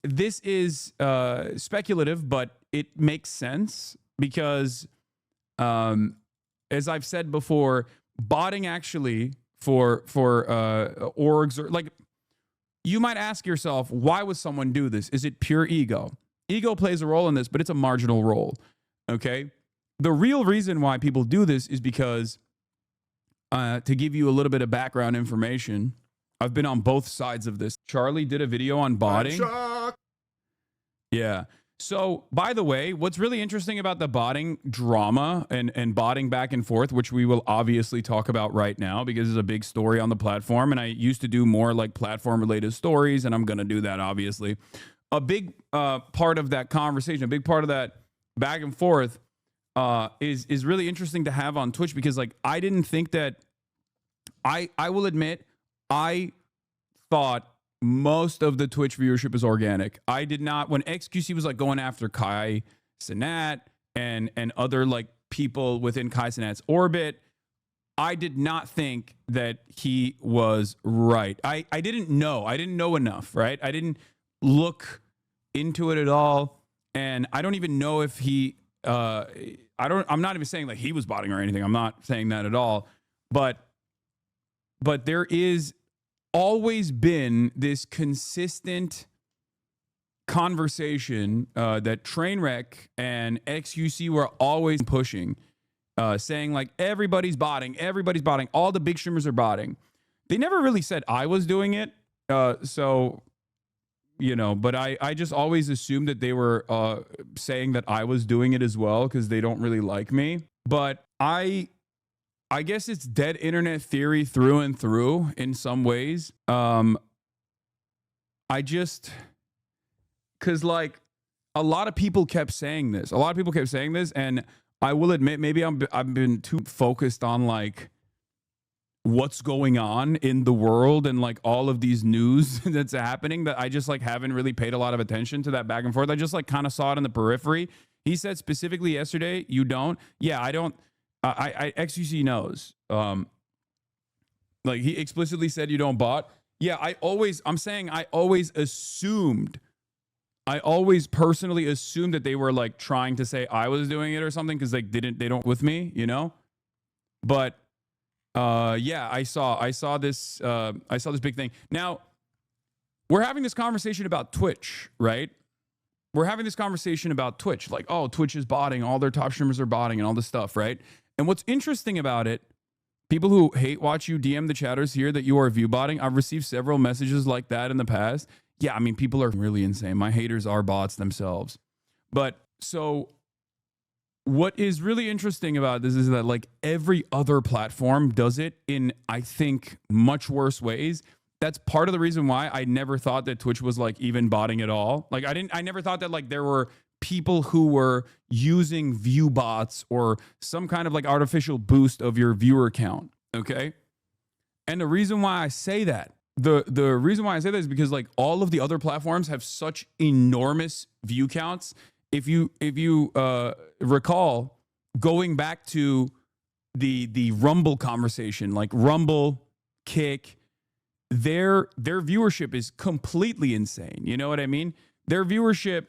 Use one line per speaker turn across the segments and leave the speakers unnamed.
this is speculative, but it makes sense because, as I've said before, botting actually for orgs, or like, you might ask yourself, why would someone do this? Is it pure ego? Ego plays a role in this, but it's a marginal role. Okay. The real reason why people do this is because, to give you a little bit of background information, I've been on both sides of this. Charlie did a video on botting. Yeah. So, by the way, what's really interesting about the botting drama and botting back and forth, which we will obviously talk about right now because it's a big story on the platform, and I used to do more like platform-related stories, and I'm going to do that, obviously. A big part of that conversation, a big part of that back and forth is really interesting to have on Twitch because, like, I didn't think that... I will admit, I thought most of the Twitch viewership is organic. I did not, when XQC was like going after Kai Cenat and other like people within Kai Cenat's orbit, I did not think that he was right. I didn't know. I didn't know enough, right? I didn't look into it at all. And I don't even know if he, I'm not even saying like he was botting or anything. I'm not saying that at all. But there is always been this consistent conversation that Trainwreck and XQC were always pushing, saying like everybody's botting, all the big streamers are botting. They never really said I was doing it, so you know. But I just always assumed that they were saying that I was doing it as well because they don't really like me. But I guess it's dead internet theory through and through in some ways. I just, because like a lot of people kept saying this. And I will admit, maybe I've been too focused on like what's going on in the world and like all of these news that's happening that I just like haven't really paid a lot of attention to that back and forth. I just like kind of saw it in the periphery. He said specifically yesterday, you don't. Yeah, I don't. XQC knows. Like he explicitly said you don't bot. Yeah, I always assumed. I always personally assumed that they were like trying to say I was doing it or something because like they don't with me, you know? But yeah, I saw this big thing. Now, we're having this conversation about Twitch, right? We're having this conversation about Twitch, like, oh, Twitch is botting, all their top streamers are botting and all this stuff, right? And what's interesting about it, people who hate watch you DM the chatters here that you are view botting. I've received several messages like that in the past. Yeah, I mean, people are really insane. My haters are bots themselves. But so what is really interesting about this is that like every other platform does it in, I think, much worse ways. That's part of the reason why I never thought that Twitch was like even botting at all. Like I never thought that like there were people who were using view bots or some kind of like artificial boost of your viewer count. Okay. And the reason why I say that, the reason why I say that is because like all of the other platforms have such enormous view counts. If you recall going back to the Rumble conversation, like Rumble, Kick, their viewership is completely insane. You know what I mean? Their viewership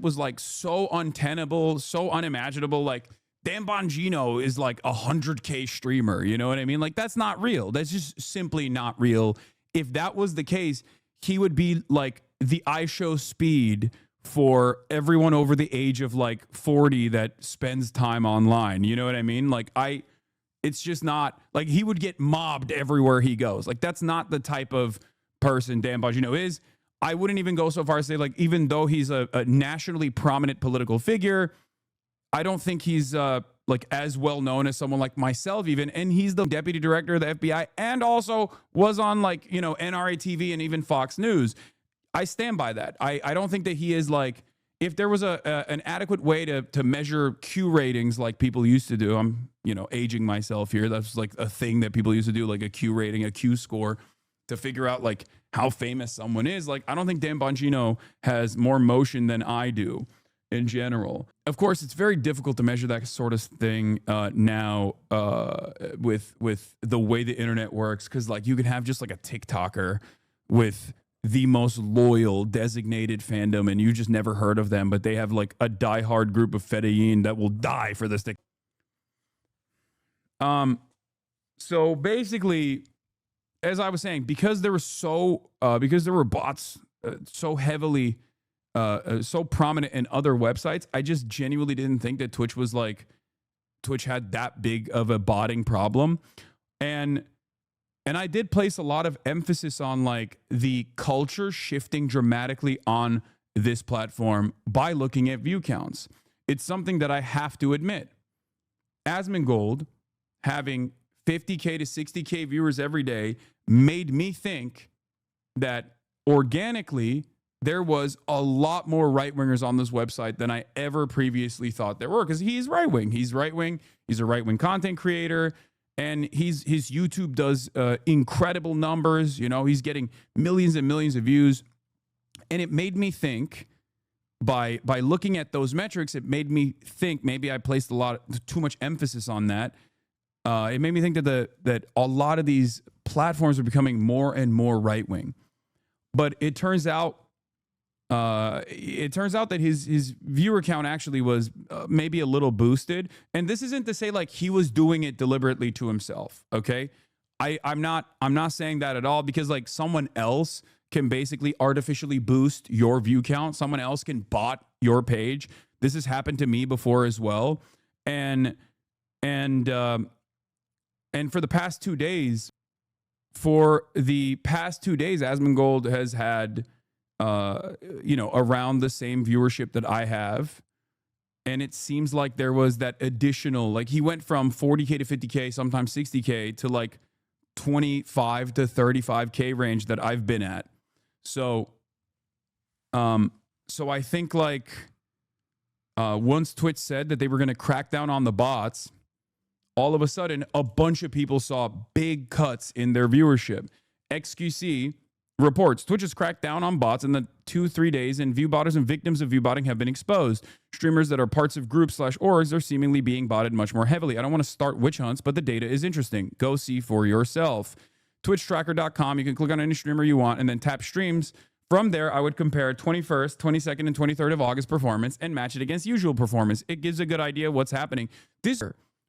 was like so untenable, so unimaginable. Like Dan Bongino is like 100K streamer. You know what I mean? Like that's not real. That's just simply not real. If that was the case, he would be like the iShow speed for everyone over the age of like 40 that spends time online. You know what I mean? Like it's just not like he would get mobbed everywhere he goes. Like that's not the type of person Dan Bongino is. I wouldn't even go so far as to say like, even though he's a nationally prominent political figure, I don't think he's like as well known as someone like myself even. And he's the deputy director of the FBI and also was on like, you know, NRA TV and even Fox News. I stand by that. I don't think that he is like, if there was an adequate way to measure Q ratings like people used to do, I'm, you know, aging myself here. That's like a thing that people used to do, like a Q rating, a Q score to figure out like how famous someone is. Like, I don't think Dan Bongino has more motion than I do in general. Of course, it's very difficult to measure that sort of thing now with the way the internet works. Cause like you can have just like a TikToker with the most loyal designated fandom and you just never heard of them, but they have like a diehard group of Fedayeen that will die for this thing. So basically, as I was saying, because there were bots so heavily, so prominent in other websites, I just genuinely didn't think that Twitch had that big of a botting problem. And I did place a lot of emphasis on like the culture shifting dramatically on this platform by looking at view counts. It's something that I have to admit. Asmongold having 50K to 60K viewers every day made me think that organically there was a lot more right-wingers on this website than I ever previously thought there were, because he's right-wing. He's right-wing. He's a right-wing content creator, and his YouTube does incredible numbers. You know, he's getting millions and millions of views. And it made me think, by looking at those metrics, it made me think maybe I placed too much emphasis on that. It made me think that a lot of these platforms are becoming more and more right-wing. But it turns out that his viewer count actually was maybe a little boosted. And this isn't to say like he was doing it deliberately to himself. Okay. I'm not saying that at all, because like someone else can basically artificially boost your view count. Someone else can bot your page. This has happened to me before as well. And for the past 2 days, Asmongold has had, around the same viewership that I have. And it seems like there was that additional, like he went from 40K to 50K, sometimes 60K, to like 25 to 35K range that I've been at. So I think like once Twitch said that they were going to crack down on the bots, all of a sudden a bunch of people saw big cuts in their viewership. XQC reports Twitch has cracked down on bots in the 2-3 days, and viewbotters and victims of viewbotting have been exposed. Streamers that are parts of groups/orgs are seemingly being botted much more heavily. I don't want to start witch hunts, but the data is interesting. Go see for yourself. TwitchTracker.com. You can click on any streamer you want and then tap streams. From there, I would compare 21st, 22nd, and 23rd of August performance and match it against usual performance. It gives a good idea of what's happening. This,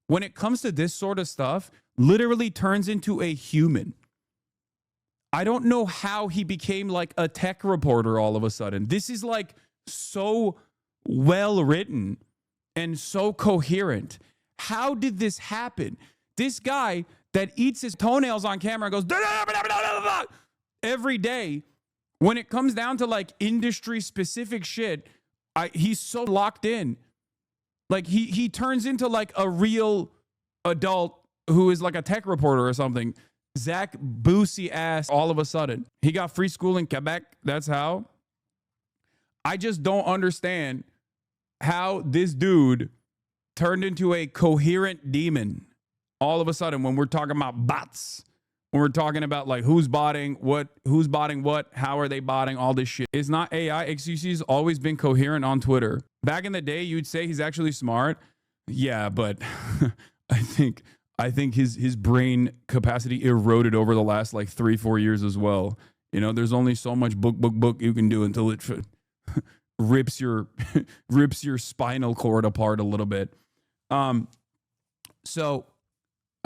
when it comes to this sort of stuff, literally turns into a human. I don't know how he became like a tech reporter all of a sudden. This is like so well written and so coherent. How did this happen? This guy that eats his toenails on camera and goes every day, when it comes down to like industry specific shit, he's so locked in. Like he turns into like a real adult who is like a tech reporter or something. Zach Boosie ass all of a sudden. He got free school in Quebec. That's how. I just don't understand how this dude turned into a coherent demon all of a sudden when we're talking about bots. When we're talking about like who's botting what, how are they botting, all this shit. It's not AI. XQC's always been coherent on Twitter. Back in the day, you'd say he's actually smart. Yeah, but I think his brain capacity eroded over the last like 3-4 years as well. You know, there's only so much book you can do until it rips your spinal cord apart a little bit.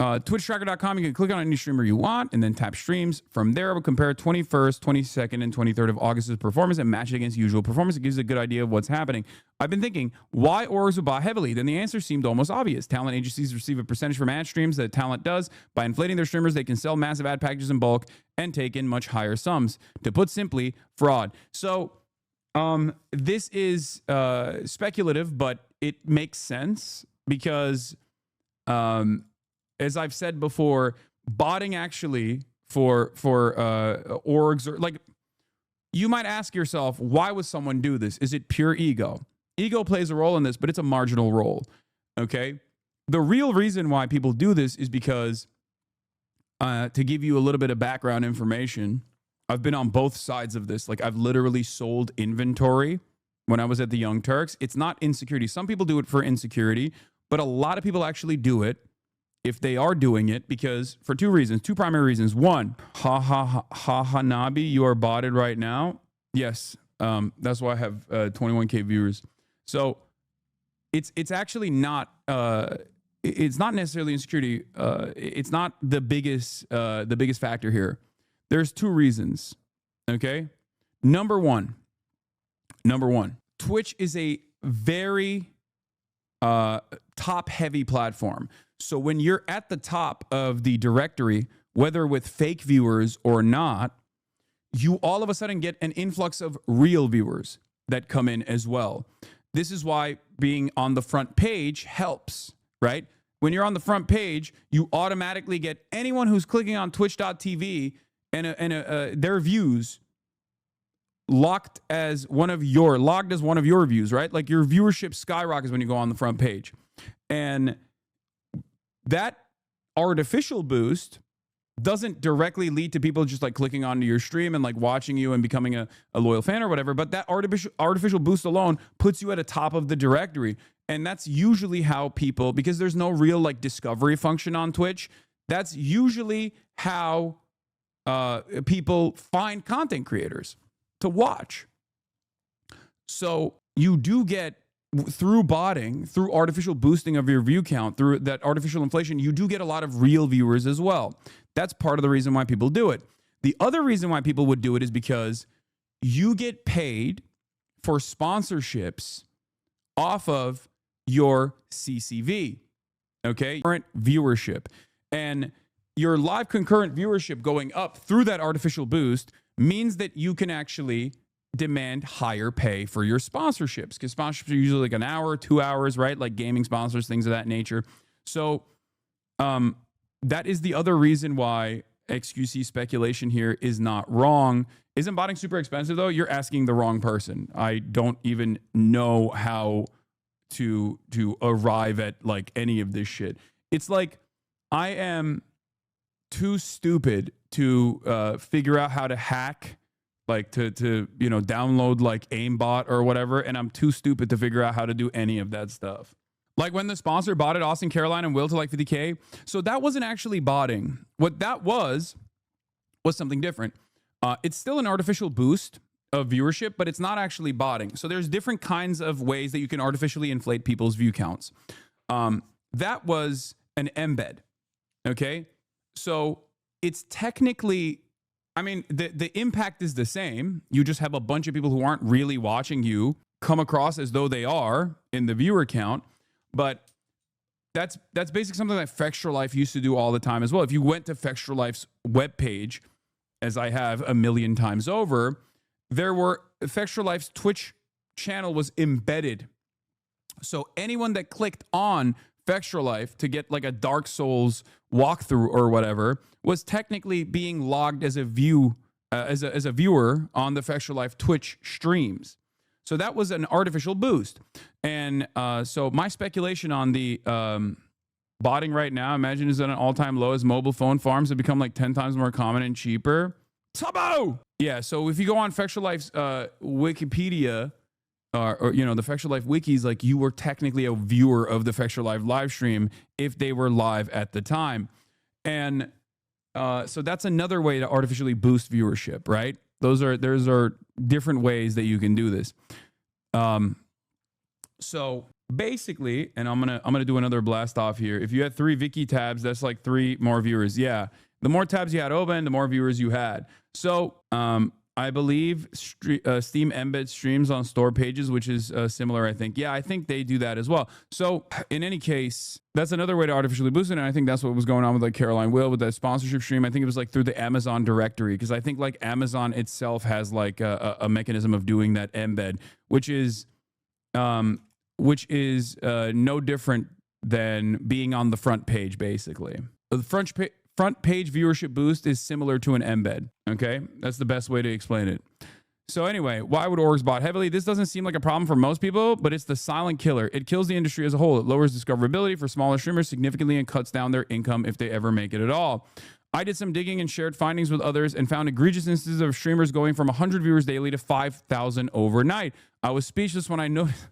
TwitchTracker.com, you can click on any streamer you want and then tap streams. From there, I will compare 21st, 22nd, and 23rd of August's performance and match it against usual performance. It gives a good idea of what's happening. I've been thinking, why orgs would bot heavily? Then the answer seemed almost obvious. Talent agencies receive a percentage from ad streams that talent does. By inflating their streamers, they can sell massive ad packages in bulk and take in much higher sums. To put simply, fraud. So this is speculative, but it makes sense because as I've said before, botting actually for orgs, or like, you might ask yourself, why would someone do this? Is it pure ego? Ego plays a role in this, but it's a marginal role. Okay. The real reason why people do this is because, to give you a little bit of background information, I've been on both sides of this. Like, I've literally sold inventory when I was at the Young Turks. It's not insecurity. Some people do it for insecurity, but a lot of people actually do it if they are doing it, because for two reasons, two primary reasons. One, HasanAbi, you are botted right now. Yes, that's why I have 21K viewers. So it's actually not it's not necessarily insecurity. It's not the biggest factor here. There's two reasons. Okay, number one, Twitch is a very top heavy platform. So when you're at the top of the directory, whether with fake viewers or not, you all of a sudden get an influx of real viewers that come in as well. This is why being on the front page helps, right? When you're on the front page, you automatically get anyone who's clicking on twitch.tv and their views logged as one of your views, right? Like your viewership skyrockets when you go on the front page. And that artificial boost doesn't directly lead to people just like clicking onto your stream and like watching you and becoming a loyal fan or whatever. But that artificial boost alone puts you at the top of the directory. And that's usually how people, because there's no real like discovery function on Twitch, that's usually how people find content creators to watch. So you do get, through botting, through artificial boosting of your view count, through that artificial inflation, you do get a lot of real viewers as well. That's part of the reason why people do it. The other reason why people would do it is because you get paid for sponsorships off of your CCV, okay? Current viewership. And your live concurrent viewership going up through that artificial boost means that you can actually demand higher pay for your sponsorships, because sponsorships are usually like an hour, 2 hours, right? Like gaming sponsors, things of that nature. So that is the other reason why XQC speculation here is not wrong. Isn't botting super expensive though? You're asking the wrong person. I don't even know how to arrive at like any of this shit. It's like I am too stupid to figure out how to hack, like to you know, download like aimbot or whatever, and I'm too stupid to figure out how to do any of that stuff. Like when the sponsor botted Austin, Caroline, and Will to like 50K. So that wasn't actually botting. What that was something different. It's still an artificial boost of viewership, but it's not actually botting. So there's different kinds of ways that you can artificially inflate people's view counts. That was an embed. Okay. So it's technically, I mean, the impact is the same. You just have a bunch of people who aren't really watching you come across as though they are in the viewer count. But that's basically something that Fextra Life used to do all the time as well. If you went to Fextra Life's webpage, as I have a million times over, Fextra Life's Twitch channel was embedded. So anyone that clicked on Fextra Life to get like a Dark Souls walkthrough or whatever was technically being logged as a viewer on the Fextra Life Twitch streams. So that was an artificial boost. And so my speculation on the botting right now, imagine, is at an all-time low as mobile phone farms have become like 10 times more common and cheaper. Tabo! Yeah, so if you go on Fextra Life's Wikipedia, or you know, the Fextra Life wikis, like you were technically a viewer of the Fextra Life live stream if they were live at the time. And so that's another way to artificially boost viewership, right? Those are different ways that you can do this. So basically, and I'm gonna do another blast off here. If you had 3 Viki tabs, that's like 3 more viewers. Yeah, the more tabs you had open, the more viewers you had. So I believe Steam embeds streams on store pages, which is similar, I think. Yeah, I think they do that as well. So in any case, that's another way to artificially boost it. And I think that's what was going on with like Caroline Will with that sponsorship stream. I think it was like through the Amazon directory, because I think like Amazon itself has like a mechanism of doing that embed, which is no different than being on the front page, basically. The front page viewership boost is similar to an embed. Okay, that's the best way to explain it. So anyway, why would orgs bot heavily? This doesn't seem like a problem for most people, but it's the silent killer. It kills the industry as a whole. It lowers discoverability for smaller streamers significantly and cuts down their income if they ever make it at all. I did some digging and shared findings with others and found egregious instances of streamers going from 100 viewers daily to 5,000 overnight. I was speechless when I noticed.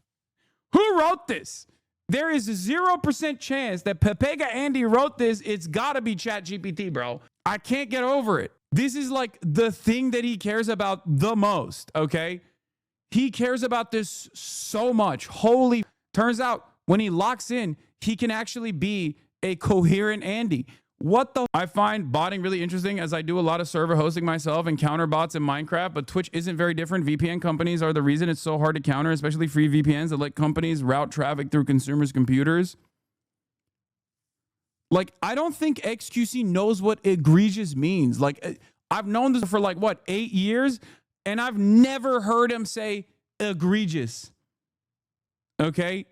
Who wrote this? There is a 0% chance that Pepega Andy wrote this. It's got to be ChatGPT, bro. I can't get over it. This is like the thing that he cares about the most, okay? He cares about this so much. Holy, turns out when he locks in, he can actually be a coherent Andy. What the? I find botting really interesting as I do a lot of server hosting myself and counter bots in Minecraft, but Twitch isn't very different. VPN companies are the reason it's so hard to counter, especially free VPNs that let companies route traffic through consumers' computers. Like, I don't think XQC knows what egregious means. Like, I've known this for like, what, 8 years? And I've never heard him say egregious. Okay?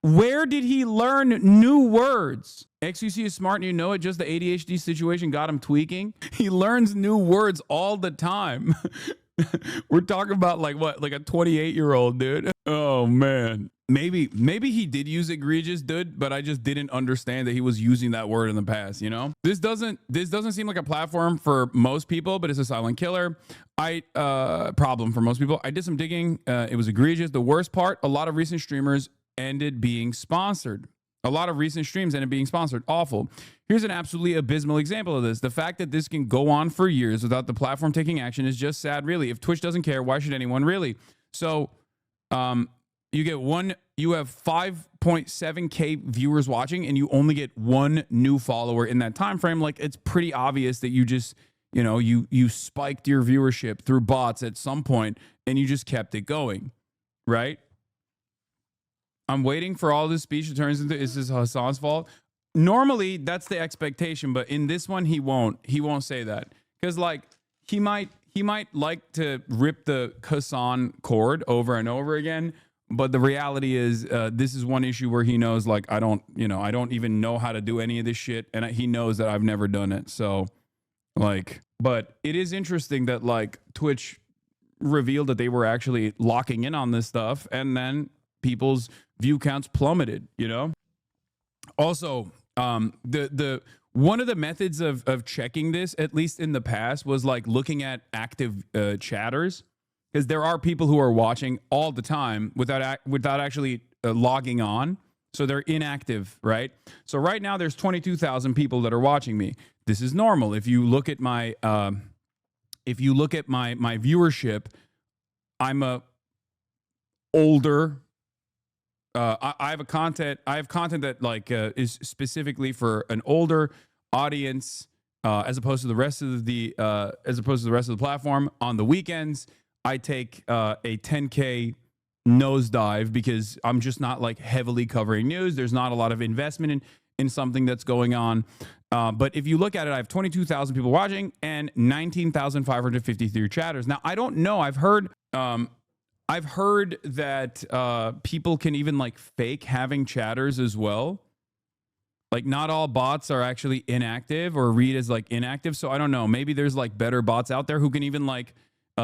Where did he learn new words? XQC is smart and you know it. Just the ADHD situation got him tweaking. He learns new words all the time. We're talking about like what? Like a 28-year-old, dude. Oh, man. Maybe he did use egregious, dude, but I just didn't understand that he was using that word in the past, you know? This doesn't seem like a platform for most people, but it's a silent killer. Problem for most people. I did some digging. It was egregious. The worst part, a lot of recent streamers ended being sponsored. A lot of recent streams ended being sponsored. Awful. Here's an absolutely abysmal example of this. The fact that this can go on for years without the platform taking action is just sad, really. If Twitch doesn't care, why should anyone really? So, you have 5.7K viewers watching and you only get one new follower in that time frame. Like, it's pretty obvious that you just, you know, you spiked your viewership through bots at some point and you just kept it going, right? I'm waiting for all this speech to turn into, is this Hasan's fault? Normally, that's the expectation, but in this one, he won't say that. Because, like, he might like to rip the Hasan chord over and over again, but the reality is this is one issue where he knows, like, I don't even know how to do any of this shit, and he knows that I've never done it. So, like, but it is interesting that, like, Twitch revealed that they were actually locking in on this stuff, and then people's view counts plummeted, you know? Also, the one of the methods of checking this, at least in the past, was like looking at active chatters, because there are people who are watching all the time without actually logging on. So they're inactive, right? So right now there's 22,000 people that are watching me. This is normal. If you look at my viewership, I'm a older. I have content that like is specifically for an older audience, as opposed to the rest of the platform. On the weekends, I take a 10K nosedive because I'm just not like heavily covering news. There's not a lot of investment in something that's going on. But if you look at it, I have 22,000 people watching and 19,553 chatters. Now, I don't know. I've heard that people can even like fake having chatters as well. Like, not all bots are actually inactive or read as like inactive. So I don't know. Maybe there's like better bots out there who can even like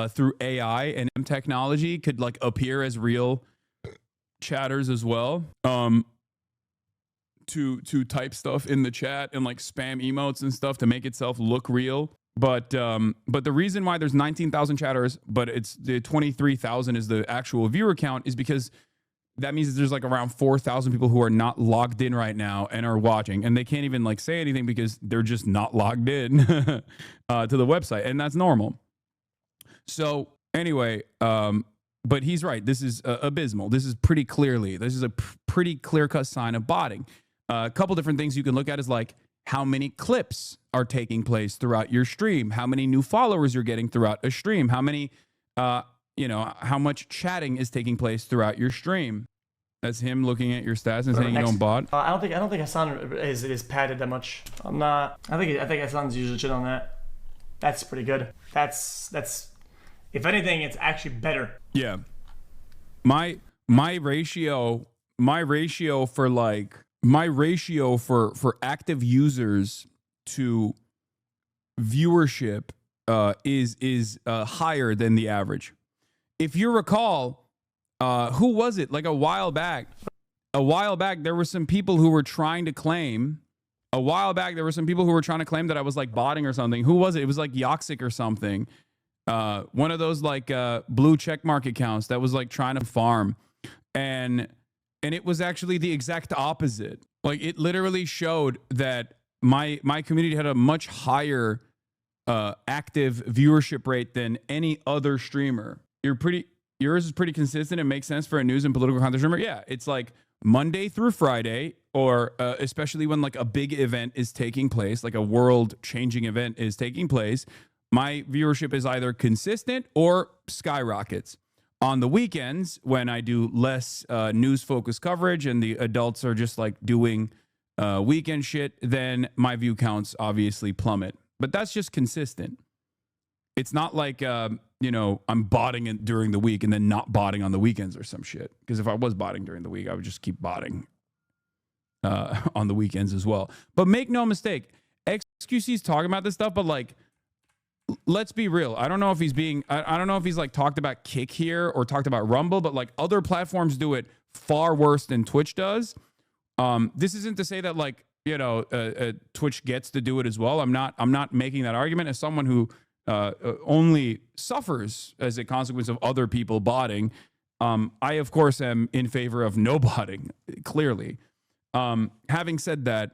through AI and technology could like appear as real chatters as well. To type stuff in the chat and like spam emotes and stuff to make itself look real. But the reason why there's 19,000 chatters, but it's the 23,000 is the actual viewer count, is because that means that there's like around 4,000 people who are not logged in right now and are watching, and they can't even like say anything because they're just not logged in to the website, and that's normal. So anyway, but he's right. This is abysmal. This is pretty a pretty clear-cut sign of botting. A couple different things you can look at is like how many clips are taking place throughout your stream, how many new followers you're getting throughout a stream, how many, how much chatting is taking place throughout your stream. That's him looking at your stats and saying you don't bot.
I don't think Hasan is padded that much. I think Hasan's usually shit on that. That's pretty good. That's if anything, it's actually better.
Yeah. My ratio for active users to viewership is higher than the average. If you recall, who was it? Like a while back, there were some people who were trying to claim. That I was like botting or something. Who was it? It was like Yoxic or something. One of those like blue checkmark accounts that was like trying to farm. And And it was actually the exact opposite. Like it literally showed that my community had a much higher active viewership rate than any other streamer. Yours is pretty consistent. It makes sense for a news and political content streamer. Yeah, it's like Monday through Friday, or especially when like a big event is taking place, like a world-changing event is taking place, my viewership is either consistent or skyrockets. On the weekends, when I do less news-focused coverage and the adults are just like doing weekend shit, then my view counts obviously plummet. But that's just consistent. It's not like, you know, I'm botting it during the week and then not botting on the weekends or some shit. Because if I was botting during the week, I would just keep botting on the weekends as well. But make no mistake, XQC's talking about this stuff, but like, let's be real. I don't know if he's being, I don't know if he's like talked about Kick here or talked about Rumble, but like other platforms do it far worse than Twitch does. This isn't to say that like, you know, Twitch gets to do it as well. I'm not making that argument as someone who only suffers as a consequence of other people botting. I of course am in favor of no botting, clearly. Having said that,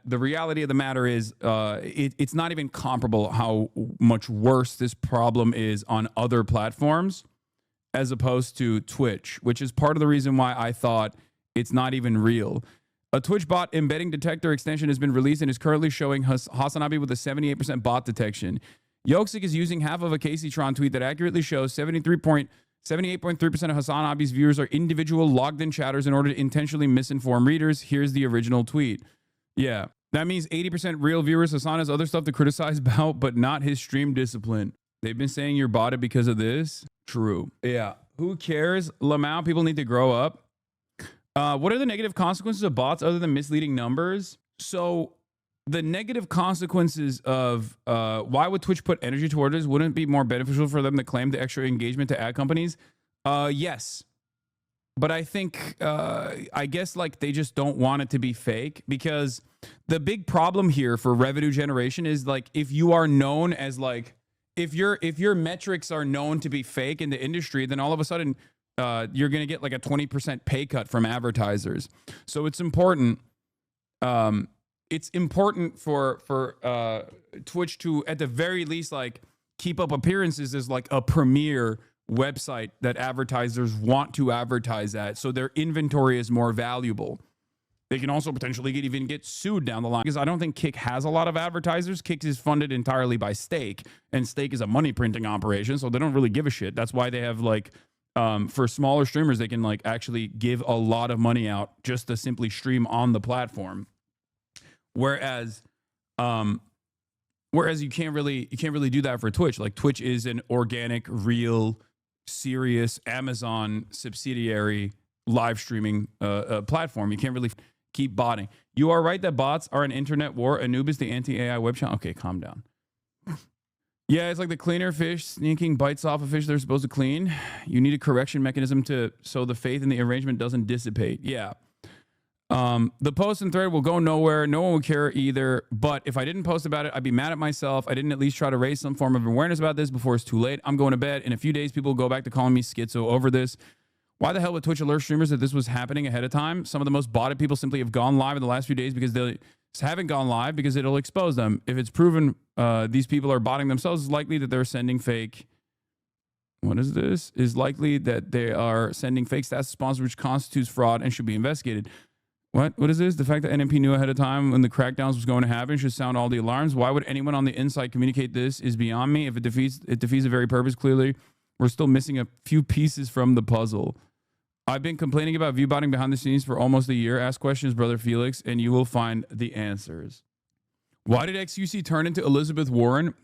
the reality of the matter is it's not even comparable how much worse this problem is on other platforms as opposed to Twitch, which is part of the reason why I thought it's not even real. A Twitch bot embedding detector extension has been released and is currently showing HasanAbi with a 78% bot detection. Yoksik is using half of a Cr1TiKaL tweet that accurately shows 78.3% of HasanAbi's viewers are individual logged-in chatters in order to intentionally misinform readers. Here's the original tweet. Yeah, that means 80% real viewers. Hasan has other stuff to criticize about, but not his stream discipline. They've been saying you're botted because of this. True. Yeah. Who cares? Lamau, people need to grow up. What are the negative consequences of bots other than misleading numbers? So the negative consequences of why would Twitch put energy towards this? Wouldn't it be more beneficial for them to claim the extra engagement to ad companies? Yes. But I think, I guess like they just don't want it to be fake, because the big problem here for revenue generation is like, if you are known as like, if your metrics are known to be fake in the industry, then all of a sudden you're going to get like a 20% pay cut from advertisers. So it's important. It's important for Twitch to, at the very least, like keep up appearances as like a premier website that advertisers want to advertise at, so their inventory is more valuable. They can also potentially even get sued down the line, because I don't think Kick has a lot of advertisers. Kick is funded entirely by Stake, and Stake is a money printing operation, so they don't really give a shit. That's why they have like, for smaller streamers, they can like actually give a lot of money out just to simply stream on the platform. Whereas you can't really do that for Twitch. Like Twitch is an organic, real, serious Amazon subsidiary live streaming platform. You can't really keep botting. You are right that bots are an internet war. Anubis, the anti-AI web channel. Okay, calm down. Yeah, it's like the cleaner fish sneaking bites off a fish they're supposed to clean. You need a correction mechanism so the faith in the arrangement doesn't dissipate. Yeah. The post and thread will go nowhere. No one will care either. But if I didn't post about it, I'd be mad at myself. I didn't at least try to raise some form of awareness about this before it's too late. I'm going to bed. In a few days, people will go back to calling me schizo over this. Why the hell would Twitch alert streamers that this was happening ahead of time? Some of the most botted people simply have gone live in the last few days because they haven't gone live because it'll expose them. If it's proven these people are botting themselves, it's likely that they're sending fake. What is this? Is likely that they are sending fake stats to sponsors, which constitutes fraud and should be investigated. What is this? The fact that NMP knew ahead of time when the crackdowns was going to happen should sound all the alarms. Why would anyone on the inside communicate this is beyond me. If it defeats the very purpose, clearly we're still missing a few pieces from the puzzle. I've been complaining about viewbotting behind the scenes for almost a year. Ask questions, brother Felix, and you will find the answers. Why did XQC turn into Elizabeth Warren?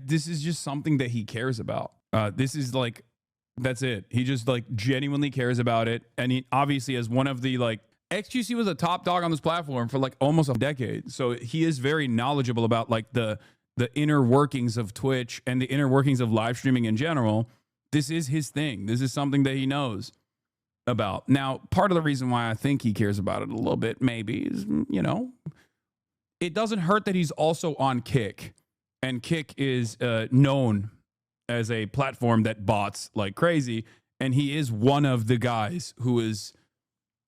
This is just something that he cares about. This is like, that's it. He just like genuinely cares about it. And he obviously, as one of the like, XQC was a top dog on this platform for like almost a decade. So he is very knowledgeable about like the inner workings of Twitch and the inner workings of live streaming in general. This is his thing. This is something that he knows about. Now, part of the reason why I think he cares about it a little bit maybe is, you know, it doesn't hurt that he's also on Kick. And Kick is known as a platform that bots like crazy. And he is one of the guys who is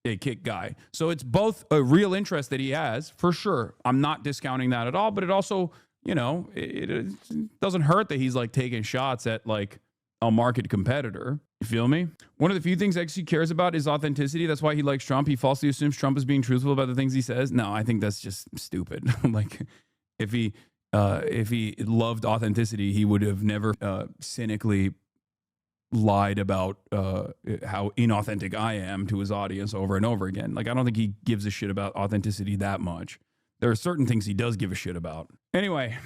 a kick guy. So it's both a real interest that he has, for sure. I'm not discounting that at all, but it also, you know, it doesn't hurt that he's like taking shots at like a market competitor. You feel me? One of the few things XG cares about is authenticity. That's why he likes Trump. He falsely assumes Trump is being truthful about the things he says. No, I think that's just stupid. Like if he loved authenticity, he would have never cynically lied about how inauthentic I am to his audience over and over again. Like, I don't think he gives a shit about authenticity that much. There are certain things he does give a shit about. Anyway,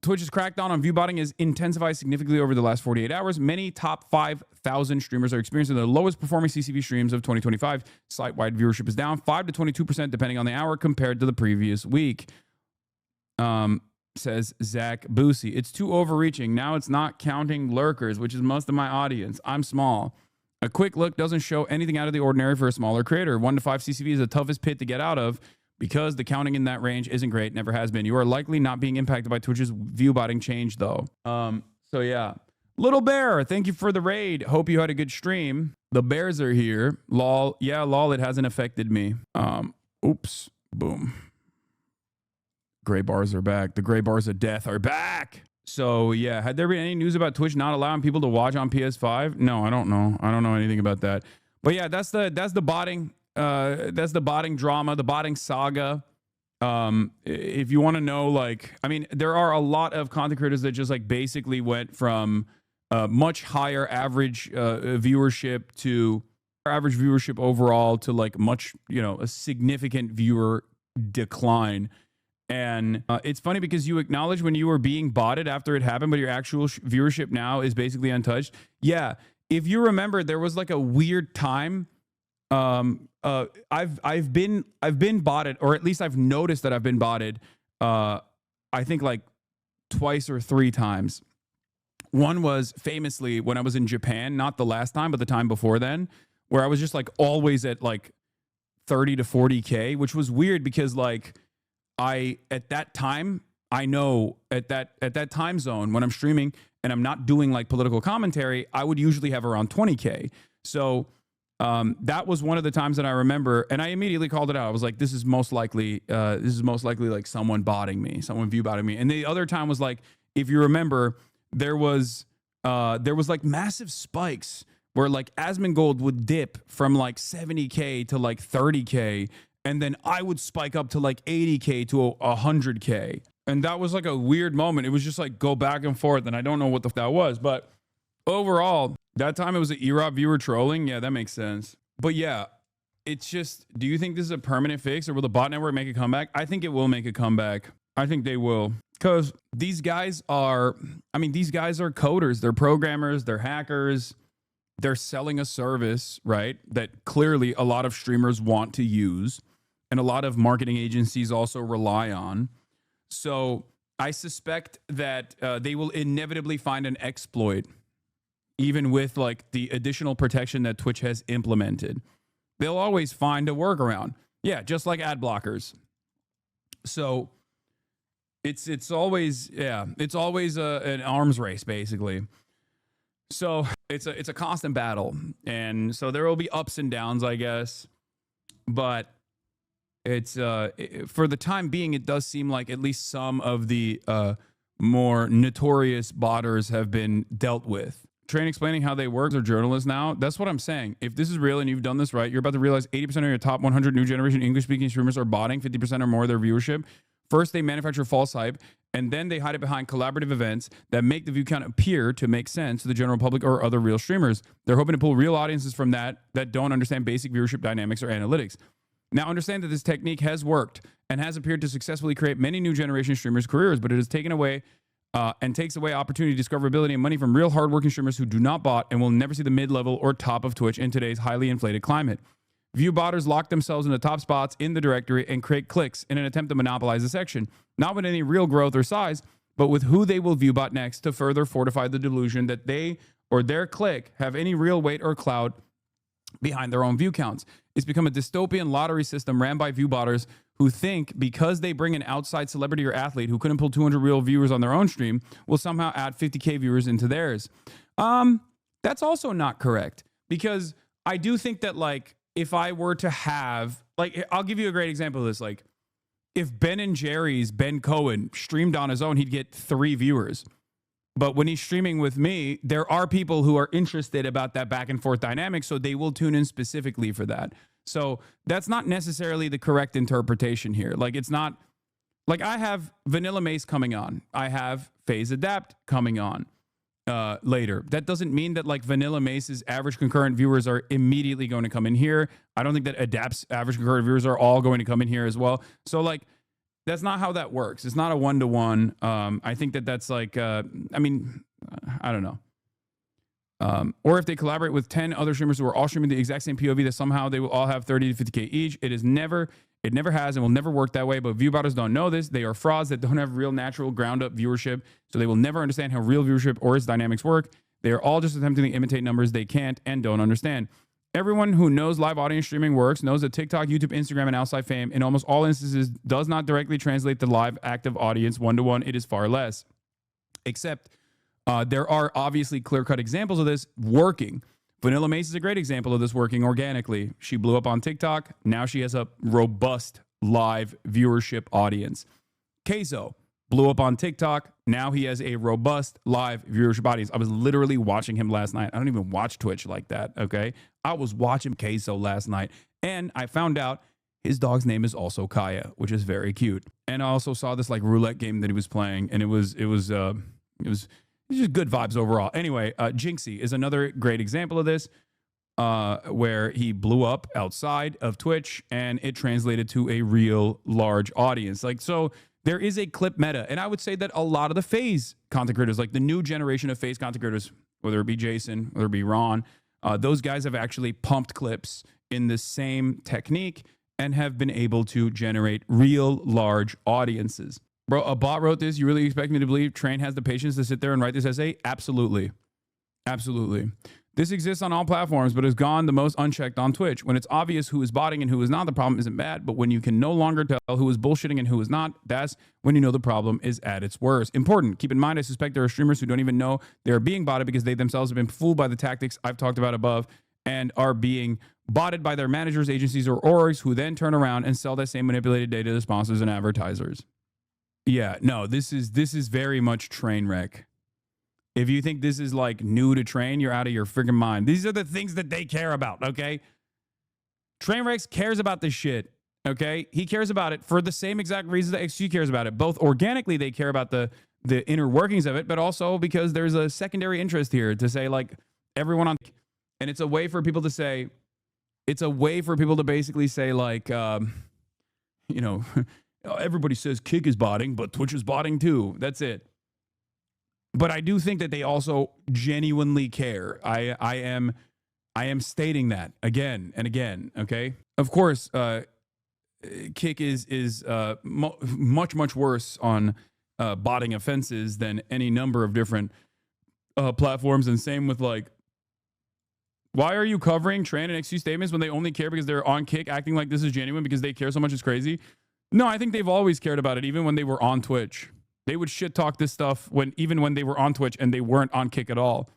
Twitch's crackdown on viewbotting has intensified significantly over the last 48 hours. Many top 5,000 streamers are experiencing the lowest performing CCV streams of 2025. Site-wide viewership is down 5 to 22% depending on the hour compared to the previous week. Says Zach Boosie. It's too overreaching. Now it's not counting lurkers, which is most of my audience. I'm small. A quick look doesn't show anything out of the ordinary for a smaller creator. 1 to 5 CCV is the toughest pit to get out of because the counting in that range isn't great, never has been. You are likely not being impacted by Twitch's viewbotting change, though. So yeah. Little Bear, thank you for the raid. Hope you had a good stream. The bears are here. Lol. Yeah, lol, it hasn't affected me. Oops. Boom. Gray bars are back. The gray bars of death are back. So yeah, had there been any news about Twitch not allowing people to watch on PS5? No, I don't know. I don't know anything about that. But yeah, that's the botting. That's the botting drama, the botting saga. If you want to know, like, I mean, there are a lot of content creators that just like basically went from much higher average viewership to average viewership overall to like much, you know, a significant viewer decline. And it's funny because you acknowledge when you were being botted after it happened, but your actual viewership now is basically untouched. Yeah, if you remember, there was like a weird time. I've been botted, or at least I've noticed that I've been botted. I think like twice or 3 times. One was famously when I was in Japan, not the last time, but the time before then, where I was just like always at like 30 to 40K, which was weird because like. At that time, I know at that time zone when I'm streaming and I'm not doing like political commentary, I would usually have around 20K. So that was one of the times that I remember, and I immediately called it out. I was like, this is most likely like someone botting me, someone view botting me. And the other time was like, if you remember, there was like massive spikes where like Asmongold would dip from like 70K to like 30K. And then I would spike up to like 80K to 100K. And that was like a weird moment. It was just like go back and forth. And I don't know what that was. But overall, that time it was an EROT viewer trolling. Yeah, that makes sense. But yeah, it's just, do you think this is a permanent fix or will the bot network make a comeback? I think it will make a comeback. I think they will. Because these guys are coders. They're programmers. They're hackers. They're selling a service, right? That clearly a lot of streamers want to use. And a lot of marketing agencies also rely on. So I suspect that they will inevitably find an exploit, even with like the additional protection that Twitch has implemented. They'll always find a workaround. Yeah, just like ad blockers. So it's always an arms race basically. So it's a constant battle, and so there will be ups and downs, I guess. But it's for the time being, it does seem like at least some of the more notorious botters have been dealt with. Train explaining how they work. They're journalists now. That's what I'm saying. If this is real and you've done this right, you're about to realize 80% of your top 100 new generation English-speaking streamers are botting 50% or more of their viewership. First, they manufacture false hype, and then they hide it behind collaborative events that make the view count appear to make sense to the general public or other real streamers. They're hoping to pull real audiences from that don't understand basic viewership dynamics or analytics. Now, understand that this technique has worked and has appeared to successfully create many new generation streamers' careers, but it has taken away and takes away opportunity, discoverability, and money from real hardworking streamers who do not bot and will never see the mid-level or top of Twitch in today's highly inflated climate. View botters lock themselves in the top spots in the directory and create clicks in an attempt to monopolize the section, not with any real growth or size, but with who they will view bot next to further fortify the delusion that they or their click have any real weight or clout behind their own view counts. It's become a dystopian lottery system ran by view botters who think because they bring an outside celebrity or athlete who couldn't pull 200 real viewers on their own stream will somehow add 50K viewers into theirs. That's also not correct, because I do think that like if I were to have, like, I'll give you a great example of this. Like, if Ben and Jerry's Ben Cohen streamed on his own, he'd get 3 viewers. But when he's streaming with me, there are people who are interested about that back and forth dynamic, so they will tune in specifically for that. So that's not necessarily the correct interpretation here. Like, it's not, like, I have Vanilla Mace coming on. I have Phase Adapt coming on later. That doesn't mean that, like, Vanilla Mace's average concurrent viewers are immediately going to come in here. I don't think that Adapt's average concurrent viewers are all going to come in here as well. So, like, that's not how that works. It's not a one-to-one. I think that that's like, I don't know. Or if they collaborate with 10 other streamers who are all streaming the exact same POV, that somehow they will all have 30 to 50K each. It never has and will never work that way. But viewbotters don't know this. They are frauds that don't have real natural ground-up viewership. So they will never understand how real viewership or its dynamics work. They are all just attempting to imitate numbers they can't and don't understand. Everyone who knows live audience streaming works knows that TikTok, YouTube, Instagram, and outside fame in almost all instances does not directly translate the live active audience one-to-one. It is far less. Except there are obviously clear-cut examples of this working. Vanilla Mace is a great example of this working organically. She blew up on TikTok. Now she has a robust live viewership audience. Queso blew up on TikTok. Now he has a robust live viewership audience. I was literally watching him last night. I don't even watch Twitch like that, okay? I was watching Queso last night, and I found out his dog's name is also Kaya, which is very cute. And I also saw this, like, roulette game that he was playing, and it was just good vibes overall. Anyway, Jinxie is another great example of this, where he blew up outside of Twitch, and it translated to a real large audience. Like, so there is a clip meta, and I would say that a lot of the FaZe content creators, like the new generation of FaZe content creators, whether it be Jason, whether it be Ron, those guys have actually pumped clips in the same technique and have been able to generate real large audiences. Bro, a bot wrote this. You really expect me to believe Train has the patience to sit there and write this essay? Absolutely. Absolutely. This exists on all platforms, but has gone the most unchecked on Twitch. When it's obvious who is botting and who is not, the problem isn't bad. But when you can no longer tell who is bullshitting and who is not, that's when you know the problem is at its worst. Important. Keep in mind, I suspect there are streamers who don't even know they are being botted because they themselves have been fooled by the tactics I've talked about above and are being botted by their managers, agencies, or orgs who then turn around and sell that same manipulated data to sponsors and advertisers. Yeah, no, this is very much train wreck. If you think this is like new to Train, you're out of your freaking mind. These are the things that they care about, okay? Trainwreck cares about this shit, okay? He cares about it for the same exact reasons that XQ cares about it. Both organically, they care about the inner workings of it, but also because there's a secondary interest here to say, like, everyone on... And it's a way for people to say... It's a way for people to basically say, like, you know... Everybody says Kick is botting, but Twitch is botting too. That's it. But I do think that they also genuinely care. I am stating that again and again. Okay. Of course, Kick is much worse on botting offenses than any number of different platforms. And same with, like, why are you covering Train and XQ statements when they only care because they're on Kick, acting like this is genuine because they care so much? It's crazy. No, I think they've always cared about it, even when they were on Twitch. They would shit talk this stuff even when they were on Twitch and they weren't on Kick at all.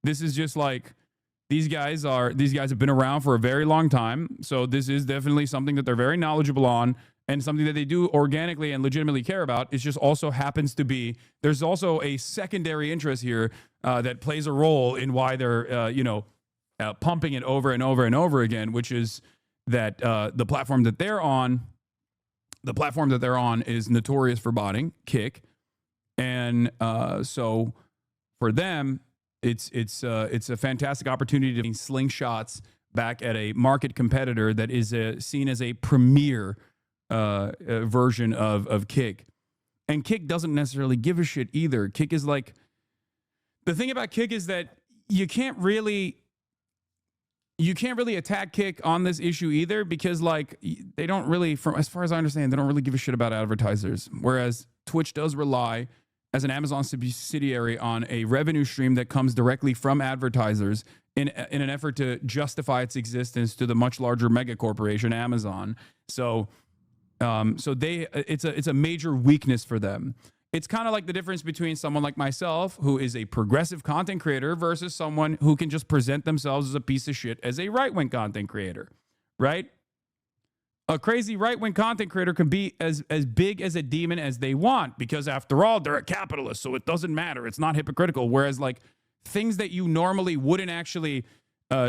This is just like, these guys have been around for a very long time. So this is definitely something that they're very knowledgeable on and something that they do organically and legitimately care about. It just also happens to be, there's also a secondary interest here that plays a role in why they're, pumping it over and over and over again, which is that the platform that they're on is notorious for botting, Kick, and so for them, it's a fantastic opportunity to slingshots back at a market competitor that is seen as a premier version of Kick, and Kick doesn't necessarily give a shit either. Kick is like, the thing about Kick is that you can't really attack Kick on this issue either, because, like, they don't really, from as far as I understand, they don't really give a shit about advertisers. Whereas Twitch does rely as an Amazon subsidiary on a revenue stream that comes directly from advertisers in an effort to justify its existence to the much larger mega corporation Amazon. So it's a major weakness for them. It's kind of like the difference between someone like myself, who is a progressive content creator, versus someone who can just present themselves as a piece of shit as a right-wing content creator, right? A crazy right-wing content creator can be as big as a demon as they want, because after all, they're a capitalist, so it doesn't matter. It's not hypocritical. Whereas like things that you normally wouldn't actually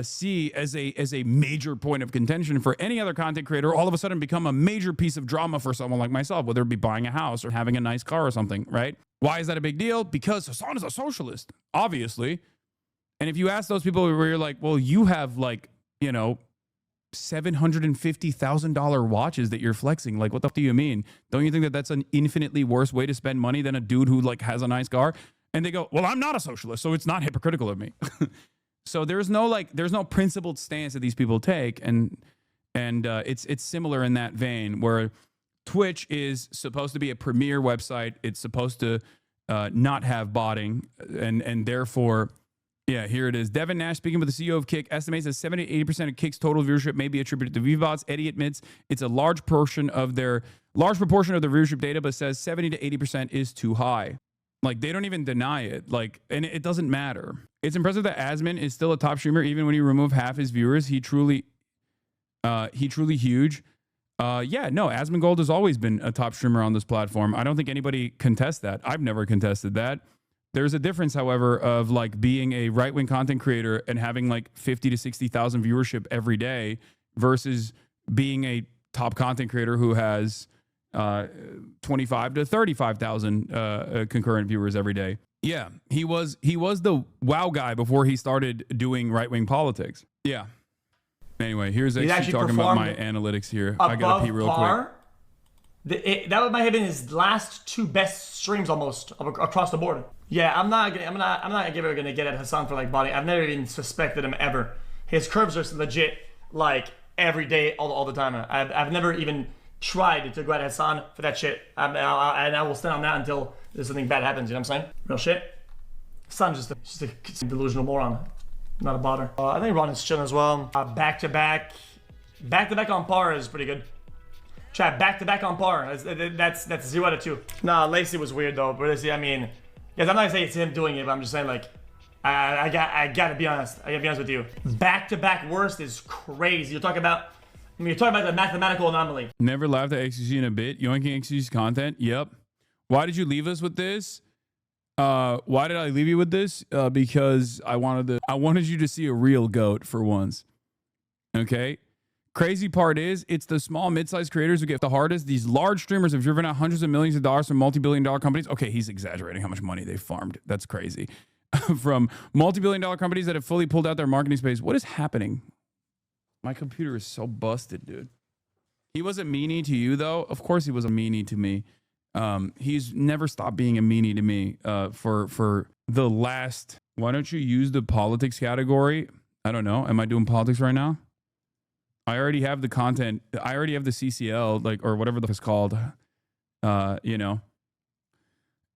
see as a major point of contention for any other content creator, all of a sudden become a major piece of drama for someone like myself, whether it be buying a house or having a nice car or something, right? Why is that a big deal? Because Hasan is a socialist, obviously. And if you ask those people where you're like, well, you have like, you know, $750,000 watches that you're flexing. Like, what the fuck do you mean? Don't you think that that's an infinitely worse way to spend money than a dude who like has a nice car? And they go, well, I'm not a socialist, so it's not hypocritical of me. So there's no principled stance that these people take, and it's similar in that vein, where Twitch is supposed to be a premier website. It's supposed to not have botting, and therefore, yeah, here it is. Devin Nash, speaking with the CEO of Kick, estimates that 70-80% of Kick's total viewership may be attributed to VBots. Eddie admits it's a large proportion of their viewership data, but says 70 to 80% is too high. Like, they don't even deny it. Like, and it doesn't matter. It's impressive that Asmin is still a top streamer even when you remove half his viewers. He truly huge. Yeah, no, Asmongold has always been a top streamer on this platform. I don't think anybody contests that. I've never contested that. There's a difference, however, of like being a right-wing content creator and having like 50 to 60,000 viewership every day versus being a top content creator who has 25 to 35,000 concurrent viewers every day. Yeah, he was the wow guy before he started doing right-wing politics. Yeah. Anyway, here's actually talking about my analytics here. I gotta pee real quick.
That might have been his last two best streams almost across the board. Yeah, I'm not ever gonna get at Hasan for like botting. I've never even suspected him ever. His curves are legit like every day, all the time. I've never even tried to go at Hasan for that shit. And I will stand on that until there's something bad happens. You know what I'm saying? Real shit. Hasan's just a delusional moron, not a botter. I think Ron is chilling as well. Back to back on par is pretty good. Chat, back to back on par. That's 0 to 2. Nah, Lacey was weird though. But I mean, yes, I'm not saying it's him doing it, but I'm just saying like, I gotta be honest. I gotta be honest with you. Back to back worst is crazy. You're talking about the mathematical anomaly.
Never laughed at XQC in a bit. Yoinking XQC's content. Yep. Why did you leave us with this? Why did I leave you with this? Because I wanted you to see a real goat for once. Okay. Crazy part is it's the small mid-sized creators who get the hardest. These large streamers have driven out hundreds of millions of dollars from multi-billion-dollar companies. Okay, he's exaggerating how much money they farmed. That's crazy. From multi-billion-dollar companies that have fully pulled out their marketing space. What is happening? My computer is so busted, dude. He was a meanie to you, though. Of course he was a meanie to me. He's never stopped being a meanie to me for the last... Why don't you use the politics category? I don't know. Am I doing politics right now? I already have the content. I already have the CCL, like, or whatever the fuck it's called. You know,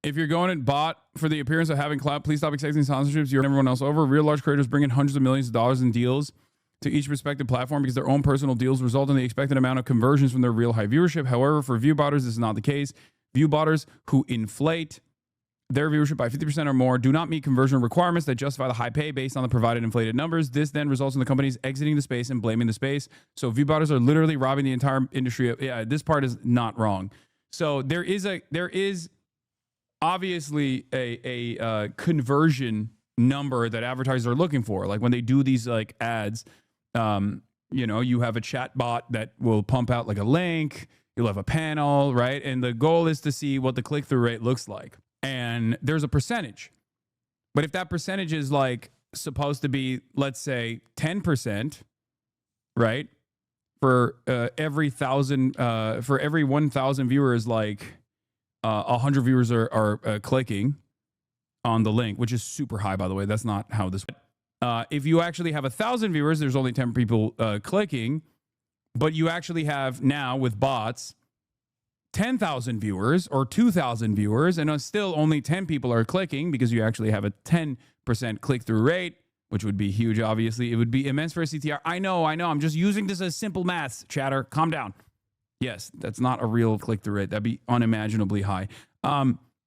if you're going and bot for the appearance of having clout, please stop accepting sponsorships. You're everyone else over. Real large creators bring in hundreds of millions of dollars in deals to each respective platform because their own personal deals result in the expected amount of conversions from their real high viewership. However, for viewbotters, this is not the case. Viewbotters who inflate their viewership by 50% or more do not meet conversion requirements that justify the high pay based on the provided inflated numbers. This then results in the companies exiting the space and blaming the space. So viewbotters are literally robbing the entire industry. Yeah, this part is not wrong. So there is obviously a conversion number that advertisers are looking for. Like when they do these like ads, you know, you have a chat bot that will pump out like a link. You'll have a panel, right? And the goal is to see what the click-through rate looks like. And there's a percentage. But if that percentage is like supposed to be, let's say 10%, right? For every 1,000 viewers, like 100 viewers are clicking on the link, which is super high, by the way. That's not how this. If you actually have 1,000 viewers, there's only 10 people clicking, but you actually have now with bots 10,000 viewers or 2,000 viewers, and still only 10 people are clicking because you actually have a 10% click-through rate, which would be huge, obviously. It would be immense for a CTR. I know. I'm just using this as simple maths, chatter. Calm down. Yes, that's not a real click-through rate. That'd be unimaginably high.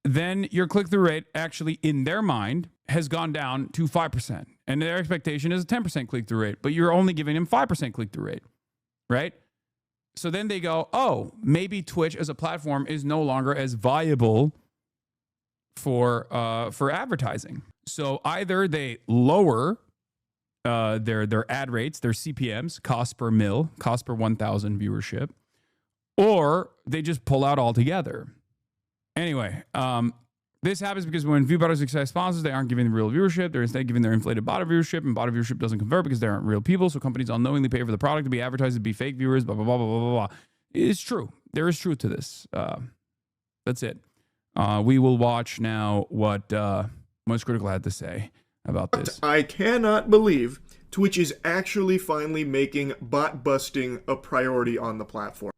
then your click-through rate actually in their mind has gone down to 5%. And their expectation is a 10% click-through rate, but you're only giving them 5% click-through rate, right? So then they go, oh, maybe Twitch as a platform is no longer as viable for advertising. So either they lower their ad rates, their CPMs, cost per mil, cost per 1,000 viewership, or they just pull out altogether. Anyway, this happens because when viewbotters accept sponsors, they aren't giving the real viewership. They're instead giving their inflated bot viewership, and bot viewership doesn't convert because they aren't real people. So companies unknowingly pay for the product to be advertised to be fake viewers, blah, blah, blah, blah, blah, blah. It's true. There is truth to this. That's it. We will watch now what Most Critical had to say about this.
I cannot believe Twitch is actually finally making bot busting a priority on the platform.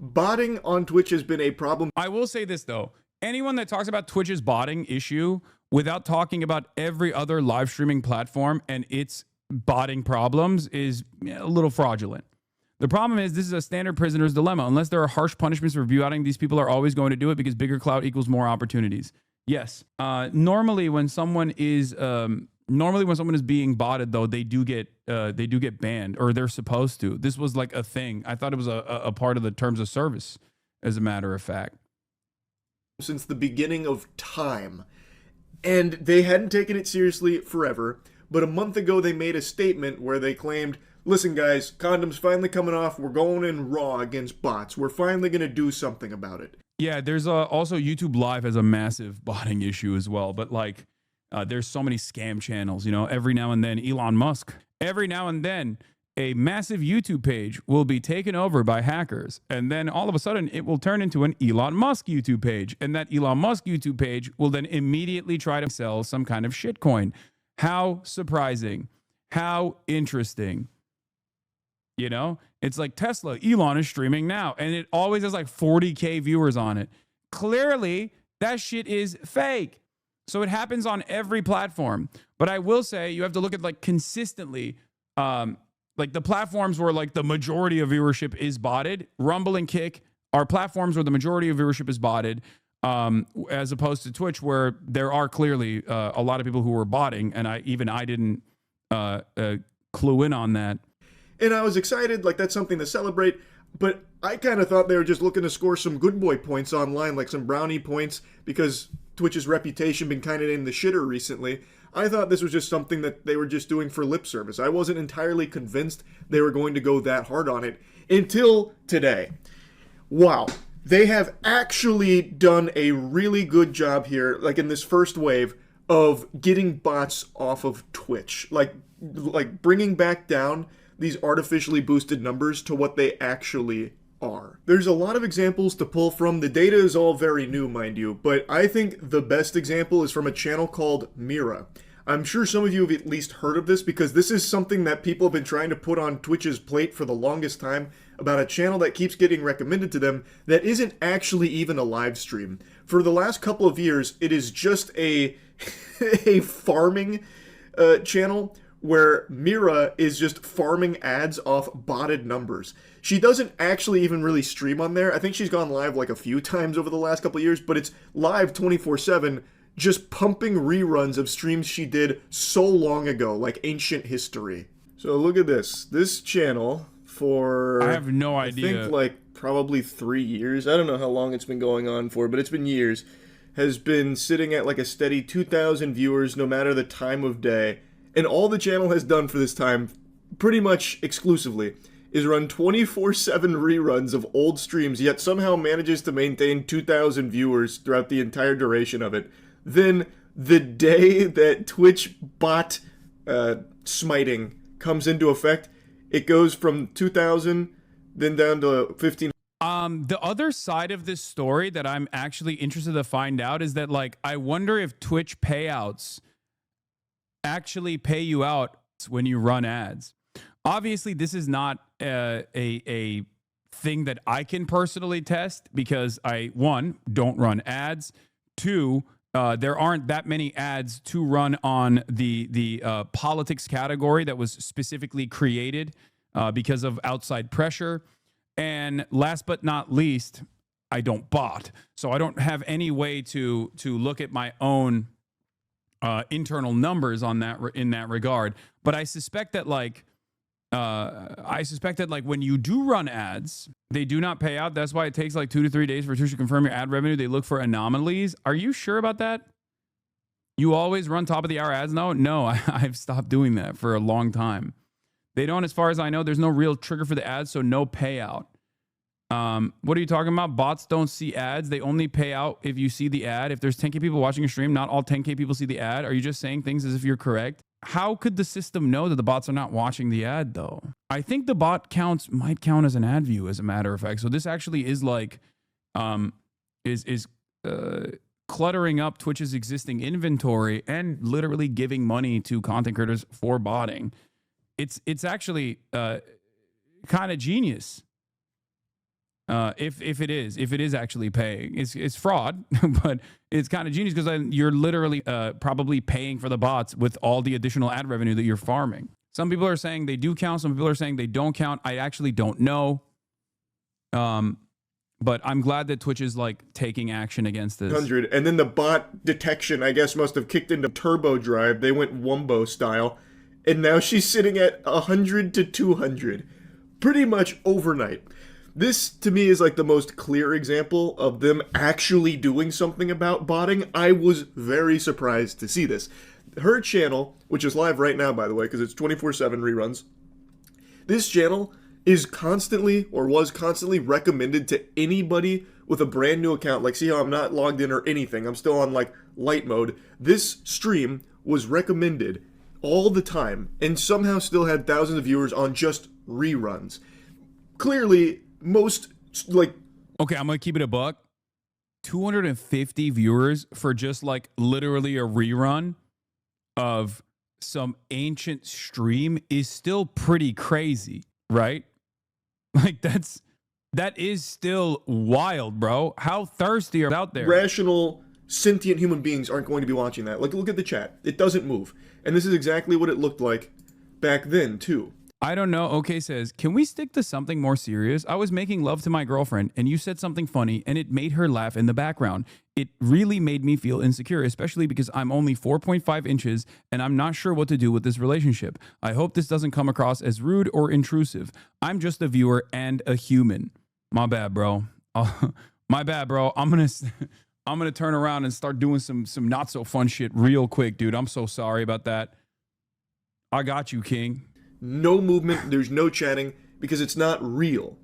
Botting on Twitch has been a problem.
I will say this, though. Anyone that talks about Twitch's botting issue without talking about every other live streaming platform and its botting problems is a little fraudulent. The problem is this is a standard prisoner's dilemma. Unless there are harsh punishments for viewbotting, these people are always going to do it because bigger clout equals more opportunities. Yes. Normally when someone is being botted, though, they do get banned, or they're supposed to. This was like a thing. I thought it was a part of the terms of service, as a matter of fact.
Since the beginning of time. And they hadn't taken it seriously forever. But a month ago, they made a statement where they claimed, listen, guys, condoms finally coming off. We're going in raw against bots. We're finally going to do something about it.
Yeah, there's also YouTube Live has a massive botting issue as well. But like, there's so many scam channels, you know, every now and then Elon Musk, every now and then a massive YouTube page will be taken over by hackers. And then all of a sudden it will turn into an Elon Musk YouTube page. And that Elon Musk YouTube page will then immediately try to sell some kind of shitcoin. How surprising. How interesting. You know, it's like Tesla, Elon is streaming now. And it always has like 40K viewers on it. Clearly that shit is fake. So it happens on every platform. But I will say you have to look at like consistently, like the platforms where like the majority of viewership is botted. Rumble and Kick are platforms where the majority of viewership is botted, as opposed to Twitch, where there are clearly a lot of people who were botting, and I didn't clue in on that.
And I was excited, like that's something to celebrate, but I kind of thought they were just looking to score some good boy points online, like some brownie points, because Twitch's reputation been kind of in the shitter recently. I thought this was just something that they were just doing for lip service. I wasn't entirely convinced they were going to go that hard on it until today. Wow. They have actually done a really good job here, like in this first wave, of getting bots off of Twitch. Like bringing back down these artificially boosted numbers to what they actually are. There's a lot of examples to pull from. The data is all very new, mind you, but I think the best example is from a channel called Mira. I'm sure some of you have at least heard of this because this is something that people have been trying to put on Twitch's plate for the longest time about a channel that keeps getting recommended to them that isn't actually even a live stream. For the last couple of years, it is just a farming channel where Mira is just farming ads off botted numbers. She doesn't actually even really stream on there. I think she's gone live like a few times over the last couple of years, but it's live 24/7, just pumping reruns of streams she did so long ago, like ancient history. So look at this. This channel for...
I have no idea.
I think like probably 3 years. I don't know how long it's been going on for, but it's been years. Has been sitting at like a steady 2,000 viewers no matter the time of day. And all the channel has done for this time, pretty much exclusively, is run 24/7 reruns of old streams, yet somehow manages to maintain 2,000 viewers throughout the entire duration of it. Then, the day that Twitch bot smiting comes into effect, it goes from 2,000, then down to 1,500.
The other side of this story that I'm actually interested to find out is that, like, I wonder if Twitch payouts actually pay you out when you run ads. Obviously, this is not a thing that I can personally test because I, one, don't run ads. Two, there aren't that many ads to run on the politics category that was specifically created because of outside pressure. And last but not least, I don't bot, so I don't have any way to look at my own internal numbers on that in that regard. But I suspect that like when you do run ads, they do not pay out. That's why it takes like 2 to 3 days for Twitch to confirm your ad revenue. They look for anomalies. Are you sure about that? You always run top of the hour ads now? No, I've stopped doing that for a long time. They don't, as far as I know, there's no real trigger for the ads, so no payout. What are you talking about? Bots don't see ads. They only pay out if you see the ad. If there's 10K people watching a stream, not all 10K people see the ad. Are you just saying things as if you're correct? How could the system know that the bots are not watching the ad, though? I think the bot counts might count as an ad view, as a matter of fact. So this actually is like, cluttering up Twitch's existing inventory and literally giving money to content creators for botting. It's actually kind of genius. If it is actually paying, it's fraud, but it's kind of genius because then you're literally probably paying for the bots with all the additional ad revenue that you're farming. Some people are saying they do count. Some people are saying they don't count. I actually don't know. But I'm glad that Twitch is like taking action against this.
100, and then the bot detection, I guess, must have kicked into turbo drive. They went Wumbo style, and now she's sitting at 100 to 200, pretty much overnight. This, to me, is like the most clear example of them actually doing something about botting. I was very surprised to see this. Her channel, which is live right now, by the way, because it's 24/7 reruns, this channel is constantly, or was constantly, recommended to anybody with a brand new account. Like, see how I'm not logged in or anything. I'm still on, like, light mode. This stream was recommended all the time, and somehow still had thousands of viewers on just reruns. Clearly, most, like...
Okay, I'm going to keep it a buck. 250 viewers for just, like, literally a rerun of some ancient stream is still pretty crazy, right? Like, that is still wild, bro. How thirsty are out there?
Rational, sentient human beings aren't going to be watching that. Like, look at the chat. It doesn't move. And this is exactly what it looked like back then, too.
I don't know. Okay says, can we stick to something more serious? I was making love to my girlfriend and you said something funny and it made her laugh in the background. It really made me feel insecure, especially because I'm only 4.5 inches and I'm not sure what to do with this relationship. I hope this doesn't come across as rude or intrusive. I'm just a viewer and a human. My bad, bro. My bad, bro. I'm gonna turn around and start doing some not so fun shit real quick, dude. I'm so sorry about that. I got you, King.
No movement, there's no chatting, because it's not real.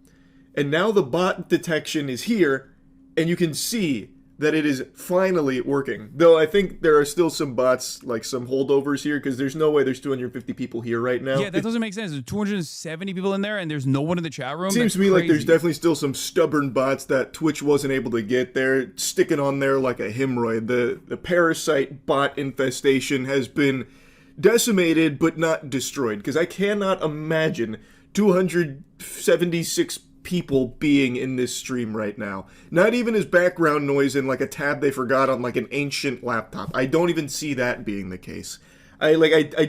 And now the bot detection is here, and you can see that it is finally working. Though I think there are still some bots, like some holdovers here, because there's no way there's 250 people here right now.
Yeah, that doesn't make sense. There's 270 people in there, and there's no one in the chat room.
It seems to me like there's definitely still some stubborn bots that Twitch wasn't able to get there, sticking on there like a hemorrhoid. The parasite bot infestation has been decimated but not destroyed, because I cannot imagine 276 people being in this stream right now. Not even as background noise in like a tab they forgot on like an ancient laptop. I don't even see that being the case. I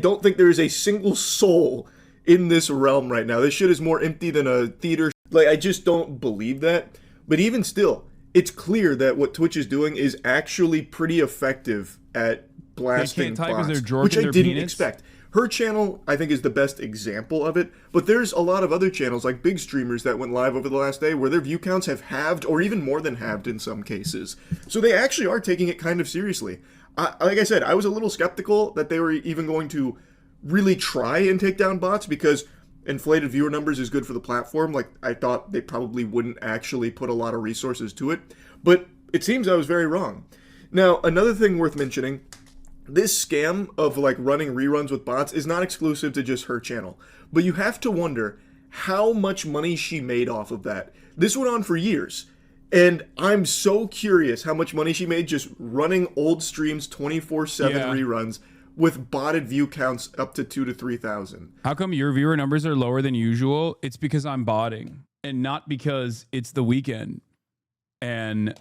don't think there is a single soul in this realm right now. This shit is more empty than a theater. Like, I just don't believe that. But even still, it's clear that what Twitch is doing is actually pretty effective at blasting bots, which I didn't expect. Her channel, I think, is the best example of it, but there's a lot of other channels, like big streamers that went live over the last day, where their view counts have halved, or even more than halved in some cases. So they actually are taking it kind of seriously. Like I said, I was a little skeptical that they were even going to really try and take down bots, because inflated viewer numbers is good for the platform. Like, I thought they probably wouldn't actually put a lot of resources to it, but it seems I was very wrong. Now, another thing worth mentioning, this scam of like running reruns with bots is not exclusive to just her channel, but you have to wonder how much money she made off of that. This went on for years, and I'm so curious how much money she made just running old streams 24/7 reruns with botted view counts up to 2,000 to 3,000.
How come your viewer numbers are lower than usual? It's because I'm botting, and not because it's the weekend and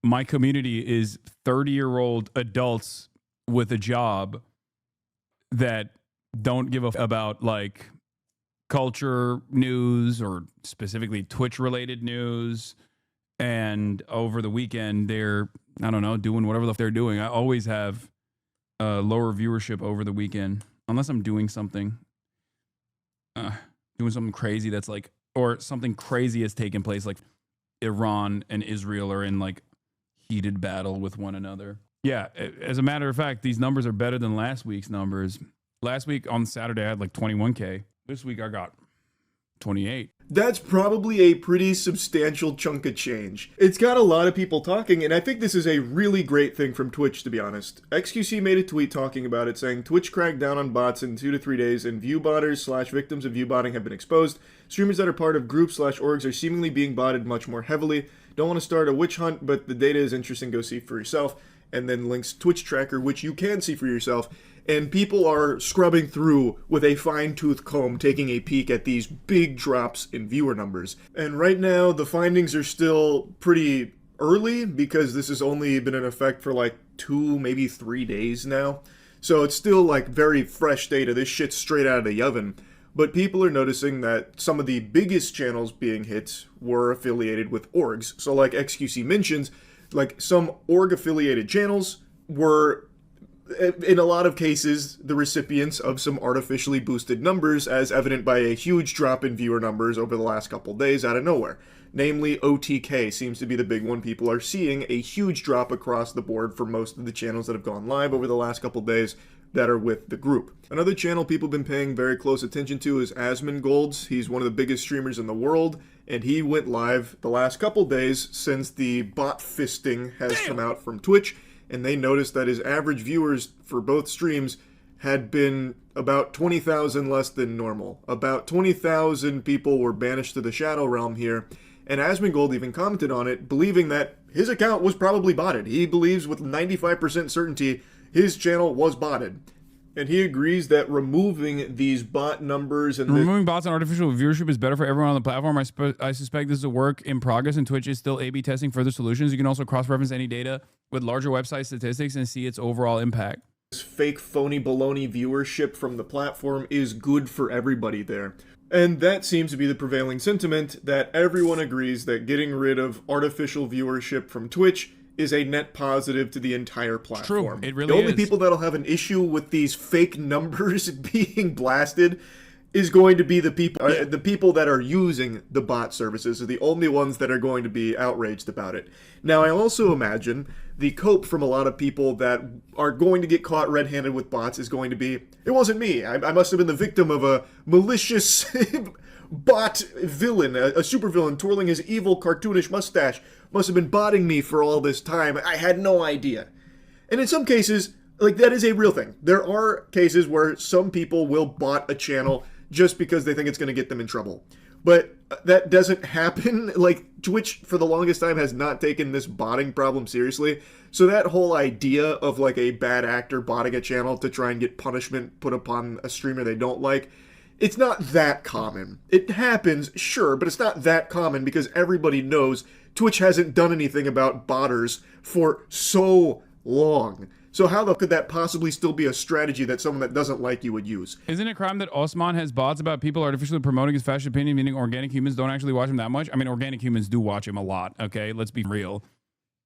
my community is 30-year-old adults with a job that don't give a about like culture news or specifically Twitch related news. And over the weekend, they're, I don't know, doing whatever the they're doing. I always have lower viewership over the weekend, unless I'm doing something crazy that's like, or something crazy has taken place, like Iran and Israel are in like heated battle with one another. Yeah, as a matter of fact, these numbers are better than last week's numbers. Last week on Saturday, I had like 21K. This week I got 28.
That's probably a pretty substantial chunk of change. It's got a lot of people talking, and I think this is a really great thing from Twitch, to be honest. XQC made a tweet talking about it, saying, Twitch cracked down on bots in 2 to 3 days, and viewbotters / victims of viewbotting have been exposed. Streamers that are part of groups / orgs are seemingly being botted much more heavily. Don't want to start a witch hunt, but the data is interesting. Go see for yourself. And then links Twitch tracker, which you can see for yourself. And people are scrubbing through with a fine-tooth comb, taking a peek at these big drops in viewer numbers. And right now, the findings are still pretty early because this has only been in effect for like 2, maybe 3 days now. So it's still like very fresh data. This shit's straight out of the oven. But people are noticing that some of the biggest channels being hit were affiliated with orgs. So like XQC mentions, like some org-affiliated channels were, in a lot of cases, the recipients of some artificially boosted numbers, as evident by a huge drop in viewer numbers over the last couple days out of nowhere. Namely, OTK seems to be the big one. People are seeing a huge drop across the board for most of the channels that have gone live over the last couple days that are with the group. Another channel people have been paying very close attention to is HasanAbi. He's one of the biggest streamers in the world, and he went live the last couple days since the bot fisting has come out from Twitch, and they noticed that his average viewers for both streams had been about 20,000 less than normal. About 20,000 people were banished to the Shadow Realm here, and HasanAbi even commented on it, believing that his account was probably botted. He believes with 95% certainty his channel was botted. And he agrees that removing these bot numbers and
removing bots and artificial viewership is better for everyone on the platform. I suspect this is a work in progress, and Twitch is still A/B testing further solutions. You can also cross-reference any data with larger website statistics and see its overall impact.
This fake, phony, baloney viewership from the platform is good for everybody there. And that seems to be the prevailing sentiment, that everyone agrees that getting rid of artificial viewership from Twitch is a net positive to the entire platform.
True, it really
is. The only
is.
people that'll have an issue with these fake numbers being blasted is going to be the people that are using the bot services are the only ones that are going to be outraged about it. Now, I also imagine the cope from a lot of people that are going to get caught red-handed with bots is going to be, it wasn't me. I must have been the victim of a malicious bot villain, a supervillain twirling his evil cartoonish mustache. Must have been botting me for all this time. I had no idea. And in some cases, like, that is a real thing. There are cases where some people will bot a channel just because they think it's going to get them in trouble. But that doesn't happen. Like, Twitch, for the longest time, has not taken this botting problem seriously. So that whole idea of, like, a bad actor botting a channel to try and get punishment put upon a streamer they don't like, it's not that common. It happens, sure, but it's not that common because everybody knows Twitch hasn't done anything about botters for so long. So how could that possibly still be a strategy that someone that doesn't like you would use?
Isn't it a crime that Osman has bots about people artificially promoting his fashion opinion, meaning organic humans don't actually watch him that much? I mean, organic humans do watch him a lot, okay? Let's be real.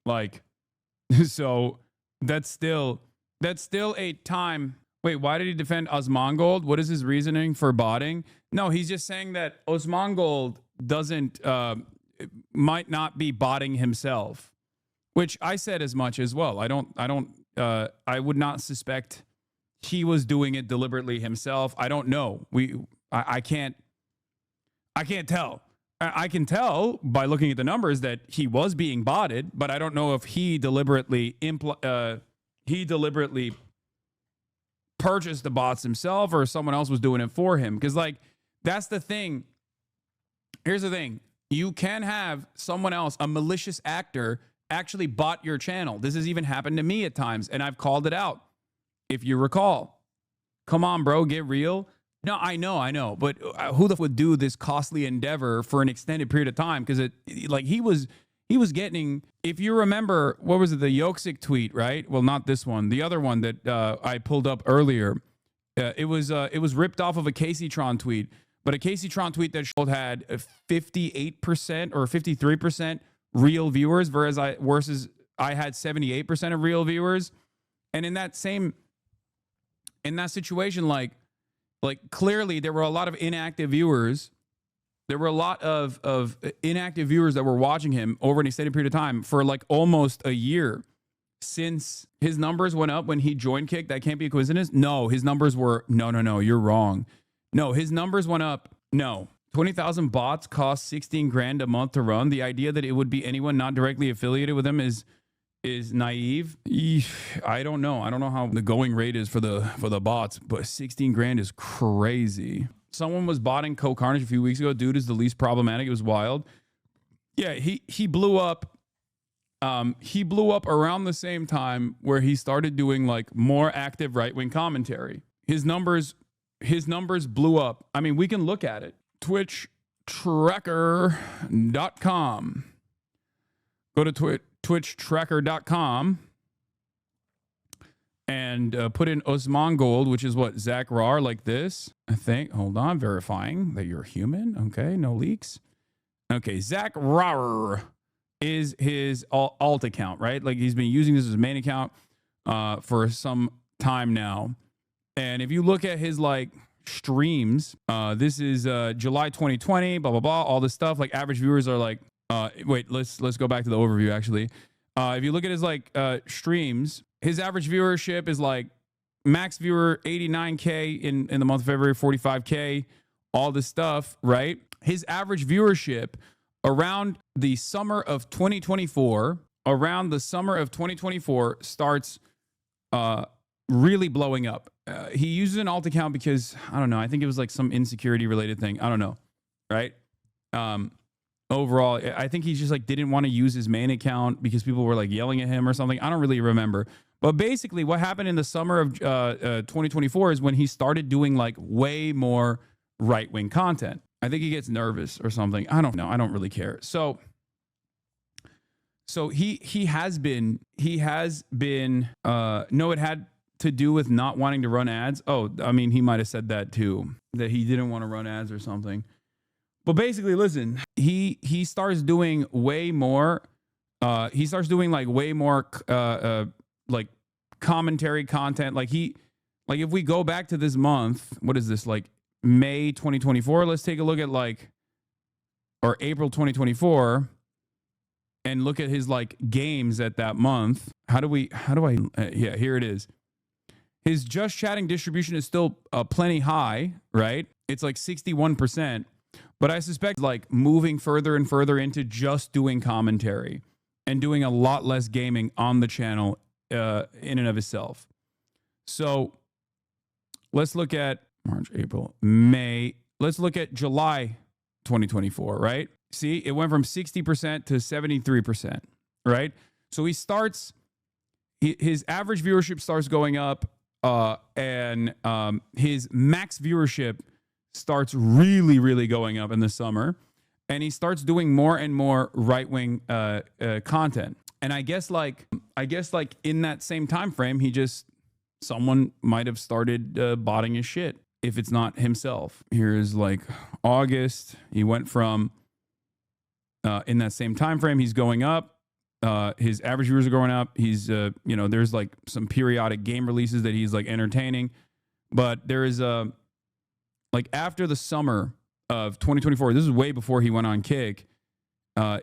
Like, so that's still a time. Wait, why did he defend Osmongold? What is his reasoning for botting? No, he's just saying that Osmongold doesn't, might not be botting himself, which I said as much as well. I would not suspect he was doing it deliberately himself. I don't know. I can't tell. I can tell by looking at the numbers that he was being botted, but I don't know if he deliberately purchased the bots himself or someone else was doing it for him. Because, like, that's the thing. Here's the thing. You can have someone else, a malicious actor, actually bot your channel. This has even happened to me at times, and I've called it out, if you recall. Come on, bro, get real. No, I know, but who the f would do this costly endeavor for an extended period of time? Because he was getting, if you remember, what was it, the Yoksik tweet, right? Well, not this one, the other one that I pulled up earlier. It was ripped off of a Cr1TiKaL tweet, but a Cr1TiKaL tweet that had a 58% or 53% real viewers, versus I had 78% of real viewers. And in that situation, like clearly there were a lot of inactive viewers. There were a lot of inactive viewers that were watching him over an extended period of time for like almost a year since his numbers went up when he joined Kick. That can't be a coincidence. No, his numbers were, no, you're wrong. No, his numbers went up. No, 20,000 bots cost 16 grand a month to run. The idea that it would be anyone not directly affiliated with him is naive. I don't know. I don't know how the going rate is for the bots, but 16 grand is crazy. Someone was botting Cr1TiKaL a few weeks ago. Dude is the least problematic. It was wild. Yeah, he blew up. He blew up around the same time where he started doing like more active right-wing commentary. His numbers blew up. I mean, we can look at it. TwitchTracker.com. Go to TwitchTracker.com and put in Osman Gold, which is what, Zach Rar, like this, I think. Hold on, verifying that you're human. Okay, no leaks. Okay, Zach Rar is his alt account, right? Like he's been using this as his main account for some time now. And if you look at his like streams, this is July 2020, blah, blah, blah, all this stuff. Like average viewers are like, wait, let's go back to the overview actually. If you look at his like streams, his average viewership is like max viewer 89K in the month of February, 45K, all this stuff, right? His average viewership around the summer of 2024, starts really blowing up. He uses an alt account because, I don't know, I think it was like some insecurity related thing. I don't know, right? Overall, I think he just like didn't want to use his main account because people were like yelling at him or something. I don't really remember. But basically what happened in the summer of 2024 is when he started doing like way more right-wing content. I think he gets nervous or something. I don't know. I don't really care. So he has been, no, it had to do with not wanting to run ads. Oh, I mean, he might've said that too, that he didn't want to run ads or something. But basically, listen, he starts doing way more. He starts doing like way more like commentary content. Like if we go back to this month, what is this, like May 2024? Let's take a look at like, or April 2024, and look at his like games at that month. Yeah, here it is. His just chatting distribution is still plenty high, right? It's like 61%. But I suspect like moving further and further into just doing commentary and doing a lot less gaming on the channel in and of itself. So let's look at March, April, May. Let's look at July 2024, right? See, it went from 60% to 73%, right? So his average viewership starts going up, and his max viewership starts really, really going up in the summer, and he starts doing more and more right-wing content. And I guess like in that same time frame, someone might have started botting his shit if it's not himself. Here's like August. He went from in that same time frame, he's going up. His average viewers are going up. He's there's like some periodic game releases that he's like entertaining, but there is like after the summer of 2024, this is way before he went on Kick.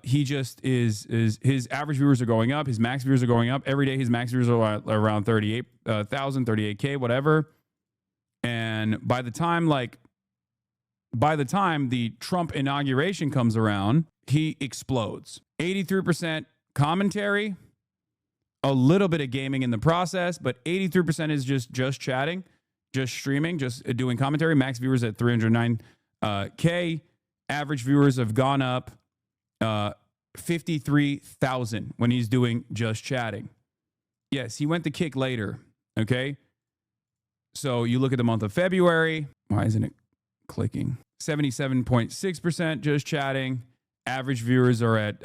He just is his average viewers are going up. His max viewers are going up every day. His max viewers are around 38,000, 38K, whatever. And by the time the Trump inauguration comes around, he explodes. 83% commentary, a little bit of gaming in the process, but 83% is just chatting, just streaming, just doing commentary. Max viewers at 309K. Average viewers have gone up 53,000 when he's doing just chatting. Yes, he went to Kick later. Okay. So you look at the month of February. Why isn't it clicking? 77.6% just chatting. Average viewers are at,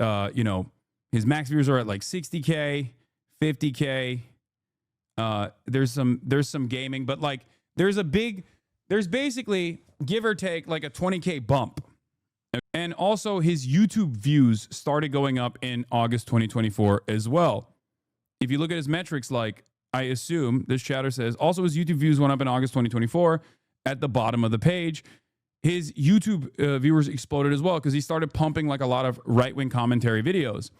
his max viewers are at like 60K, 50K. There's some gaming, but like there's basically give or take like a 20K bump And also his YouTube views started going up in August 2024 as well. If you look at his metrics, like I assume this chatter says, also his YouTube views went up in August 2024 at the bottom of the page. His YouTube viewers exploded as well because he started pumping like a lot of right-wing commentary videos.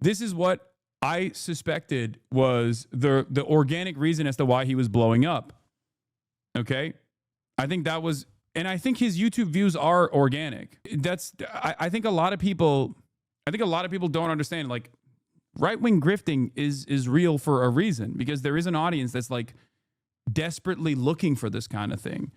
This is what I suspected was the organic reason as to why he was blowing up. Okay? I think that was, and I think his YouTube views are organic. I think a lot of people don't understand, like, right-wing grifting is real for a reason, because there is an audience that's like desperately looking for this kind of thing.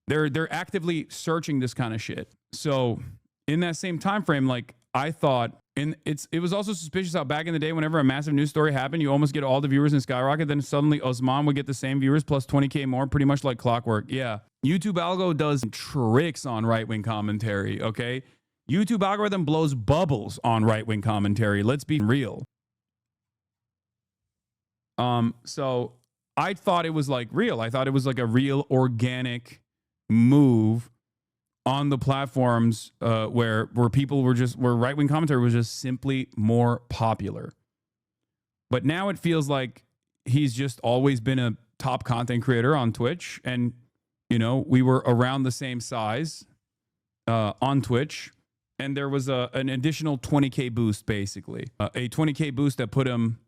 They're actively searching this kind of shit. So in that same time frame, like, I thought, and it was also suspicious how back in the day, whenever a massive news story happened, you almost get all the viewers and skyrocket. Then suddenly Osman would get the same viewers plus 20K more, pretty much like clockwork. Yeah. YouTube algo does tricks on right-wing commentary, okay? YouTube algorithm blows bubbles on right-wing commentary. Let's be real. So I thought it was like real. I thought it was like a real organic move on the platforms where people were just, where right-wing commentary was just simply more popular. But now it feels like he's just always been a top content creator on Twitch. And, you know, we were around the same size on Twitch. And there was an additional 20K boost, basically. A 20K boost that put him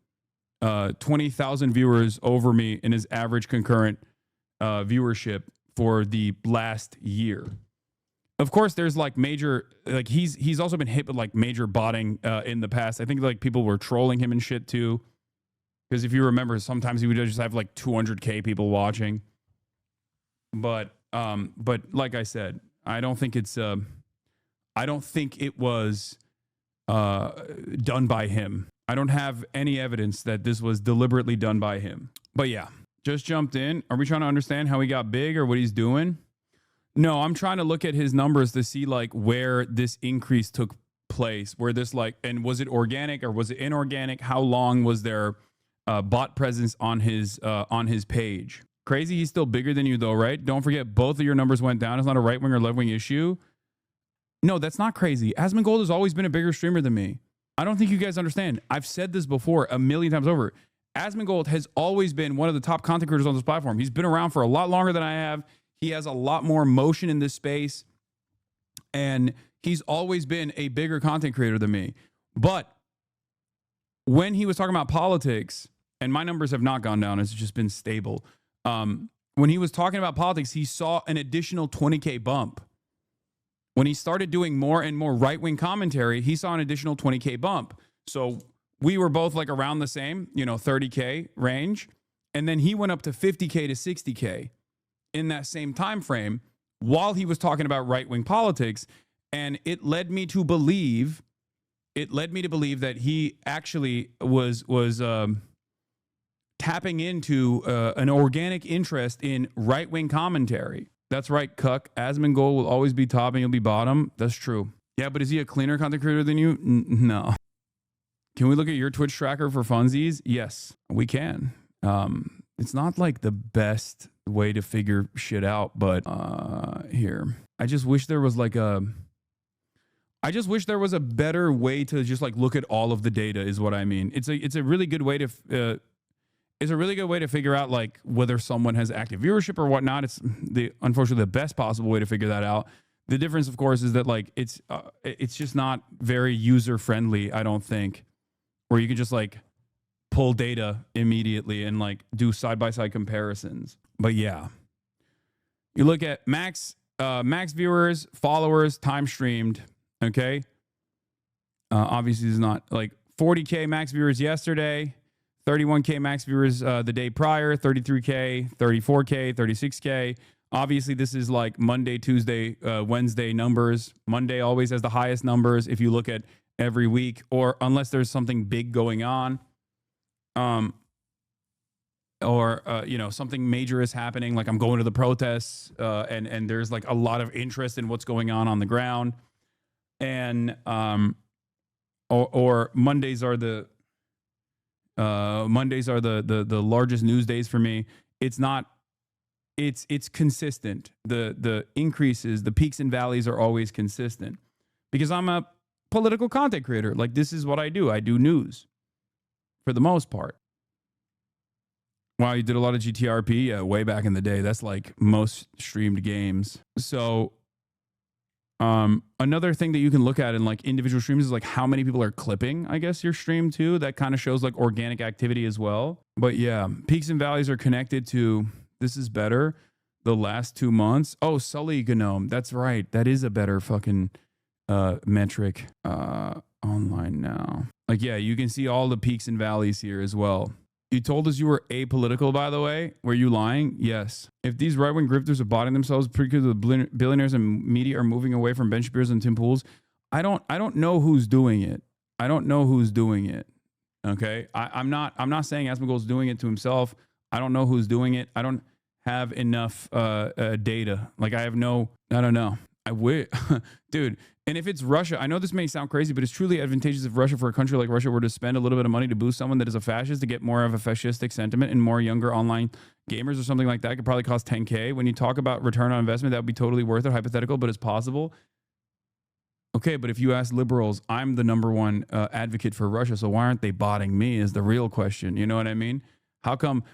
20,000 viewers over me in his average concurrent viewership for the last year. Of course, there's like major, like he's also been hit with like major botting in the past. I think like people were trolling him and shit too. Because if you remember, sometimes he would just have like 200K people watching. But like I said, I don't think it was done by him. I don't have any evidence that this was deliberately done by him. But yeah, just jumped in. Are we trying to understand how he got big or what he's doing? No, I'm trying to look at his numbers to see like where this increase took place, where this like, and was it organic or was it inorganic? How long was there bot presence on his page? Crazy, he's still bigger than you though, right? Don't forget, both of your numbers went down. It's not a right wing or left wing issue. No, that's not crazy. Hasangold has always been a bigger streamer than me. I don't think you guys understand. I've said this before a million times over. Hasangold has always been one of the top content creators on this platform. He's been around for a lot longer than I have. He has a lot more motion in this space. And he's always been a bigger content creator than me. But when he was talking about politics, and my numbers have not gone down, it's just been stable. When he was talking about politics, he saw an additional 20K bump. When he started doing more and more right-wing commentary, he saw an additional 20K bump. So we were both like around the same, 30K range. And then he went up to 50K to 60K in that same time frame while he was talking about right-wing politics. And it led me to believe that he actually was tapping into an organic interest in right-wing commentary. That's right, Cuck. Hasangold will always be top and you'll be bottom. That's true. Yeah, but is he a cleaner content creator than you? No. Can we look at your Twitch tracker for funsies? Yes, we can. It's not like the best way to figure shit out, but here. I just wish there was like a better way to just like look at all of the data is what I mean. It's a really good way to figure out like whether someone has active viewership or whatnot. It's unfortunately the best possible way to figure that out. The difference, of course, is that like it's just not very user friendly. I don't think, where you can just like pull data immediately and like do side by side comparisons. But yeah, you look at max viewers, followers, time streamed. Okay, obviously it's not like 40K max viewers yesterday. 31K max viewers the day prior, 33K, 34K, 36K. Obviously, this is like Monday, Tuesday, Wednesday numbers. Monday always has the highest numbers if you look at every week, or unless there's something big going on, or something major is happening, like I'm going to the protests, and there's like a lot of interest in what's going on the ground, and or Mondays are the largest news days for me. It's consistent. The increases, the peaks and valleys are always consistent because I'm a political content creator. Like, this is what I do. I do news for the most part. Wow, you did a lot of GTRP? Yeah, way back in the day. That's like most streamed games. So another thing that you can look at in like individual streams is like how many people are clipping, I guess, your stream too. That kind of shows like organic activity as well. But yeah, peaks and valleys are connected to, this is better, the last 2 months. Oh, Sully Gnome. That's right. That is a better fucking metric. Online now. Like, yeah, you can see all the peaks and valleys here as well. You told us you were apolitical, by the way. Were you lying? Yes. If these right-wing grifters are botting themselves because the billionaires and media are moving away from Ben Shapiro's and Tim Pool's, I don't know who's doing it. I don't know who's doing it. Okay? I'm not saying Asmongold's doing it to himself. I don't know who's doing it. I don't have enough data. Like, I don't know. I wish, dude. And if it's Russia, I know this may sound crazy, but it's truly advantageous if Russia, for a country like Russia, were to spend a little bit of money to boost someone that is a fascist to get more of a fascistic sentiment and more younger online gamers or something like that. It could probably cost 10K. When you talk about return on investment, that would be totally worth it. Hypothetical, but it's possible. Okay, but if you ask liberals, I'm the number one advocate for Russia, so why aren't they botting me is the real question. You know what I mean? How come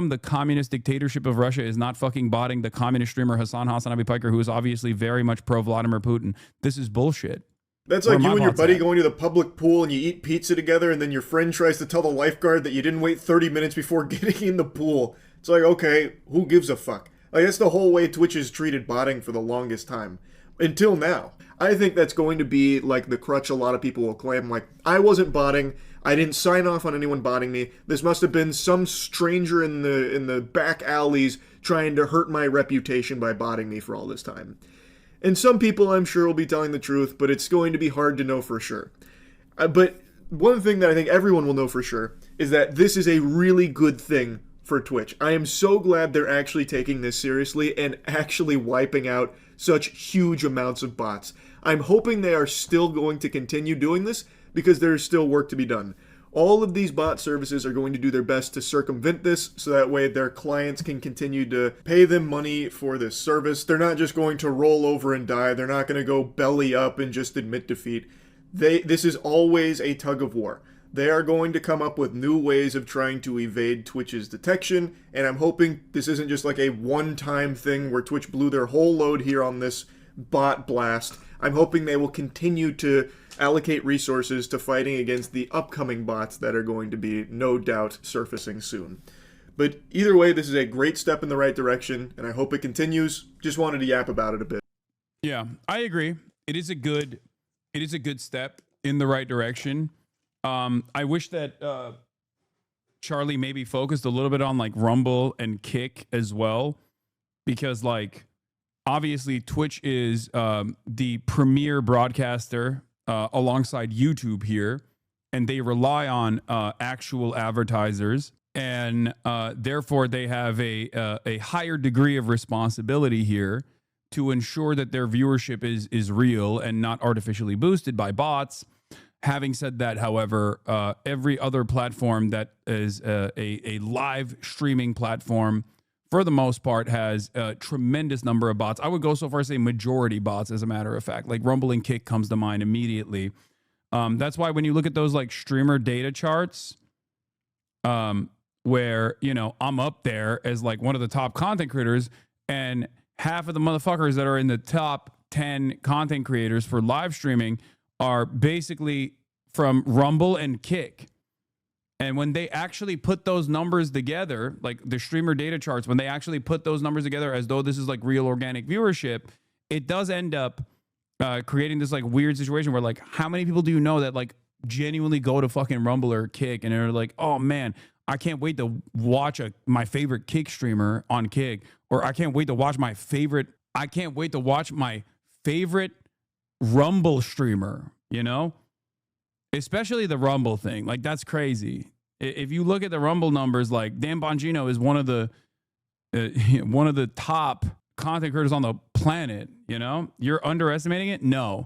the communist dictatorship of Russia is not fucking botting the communist streamer HasanAbi Piker, who is obviously very much pro Vladimir Putin? This is bullshit.
That's like you and your buddy going to the public pool and you eat pizza together, and then your friend tries to tell the lifeguard that you didn't wait 30 minutes before getting in the pool. It's like, okay, who gives a fuck? Like, that's the whole way Twitch has treated botting for the longest time. Until now. I think that's going to be like the crutch a lot of people will claim. Like, I wasn't botting. I didn't sign off on anyone botting me. This must have been some stranger in the back alleys trying to hurt my reputation by botting me for all this time. And some people, I'm sure, will be telling the truth, but it's going to be hard to know for sure. But one thing that I think everyone will know for sure is that this is a really good thing for Twitch. I am so glad they're actually taking this seriously and actually wiping out such huge amounts of bots. I'm hoping they are still going to continue doing this because there's still work to be done. All of these bot services are going to do their best to circumvent this so that way their clients can continue to pay them money for this service. They're not just going to roll over and die. They're not going to go belly up and just admit defeat. This is always a tug of war. They are going to come up with new ways of trying to evade Twitch's detection, and I'm hoping this isn't just like a one-time thing where Twitch blew their whole load here on this bot blast. I'm hoping they will continue to allocate resources to fighting against the upcoming bots that are going to be, no doubt, surfacing soon. But either way, this is a great step in the right direction, and I hope it continues. Just wanted to yap about it a bit.
Yeah, I agree. It is a good step in the right direction. I wish that Charlie maybe focused a little bit on like Rumble and Kick as well, because like obviously Twitch is the premier broadcaster alongside YouTube here, and they rely on actual advertisers, and therefore they have a higher degree of responsibility here to ensure that their viewership is real and not artificially boosted by bots. Having said that, however, every other platform that is a live streaming platform, for the most part, has a tremendous number of bots. I would go so far as to say majority bots, as a matter of fact. Like Rumble and Kick comes to mind immediately. That's why when you look at those like streamer data charts, where, you know, I'm up there as like one of the top content creators, and half of the motherfuckers that are in the top 10 content creators for live streaming are basically from Rumble and Kick. And when they actually put those numbers together, like the streamer data charts, when they actually put those numbers together as though this is like real organic viewership, it does end up creating this like weird situation where like, how many people do you know that like genuinely go to fucking Rumble or Kick and are like, oh man, I can't wait to watch my favorite Kick streamer on Kick, or I can't wait to watch my favorite Rumble streamer, you know? Especially the Rumble thing. Like, that's crazy. If you look at the Rumble numbers, like Dan Bongino is one of the top content creators on the planet, you know? You're underestimating it? No.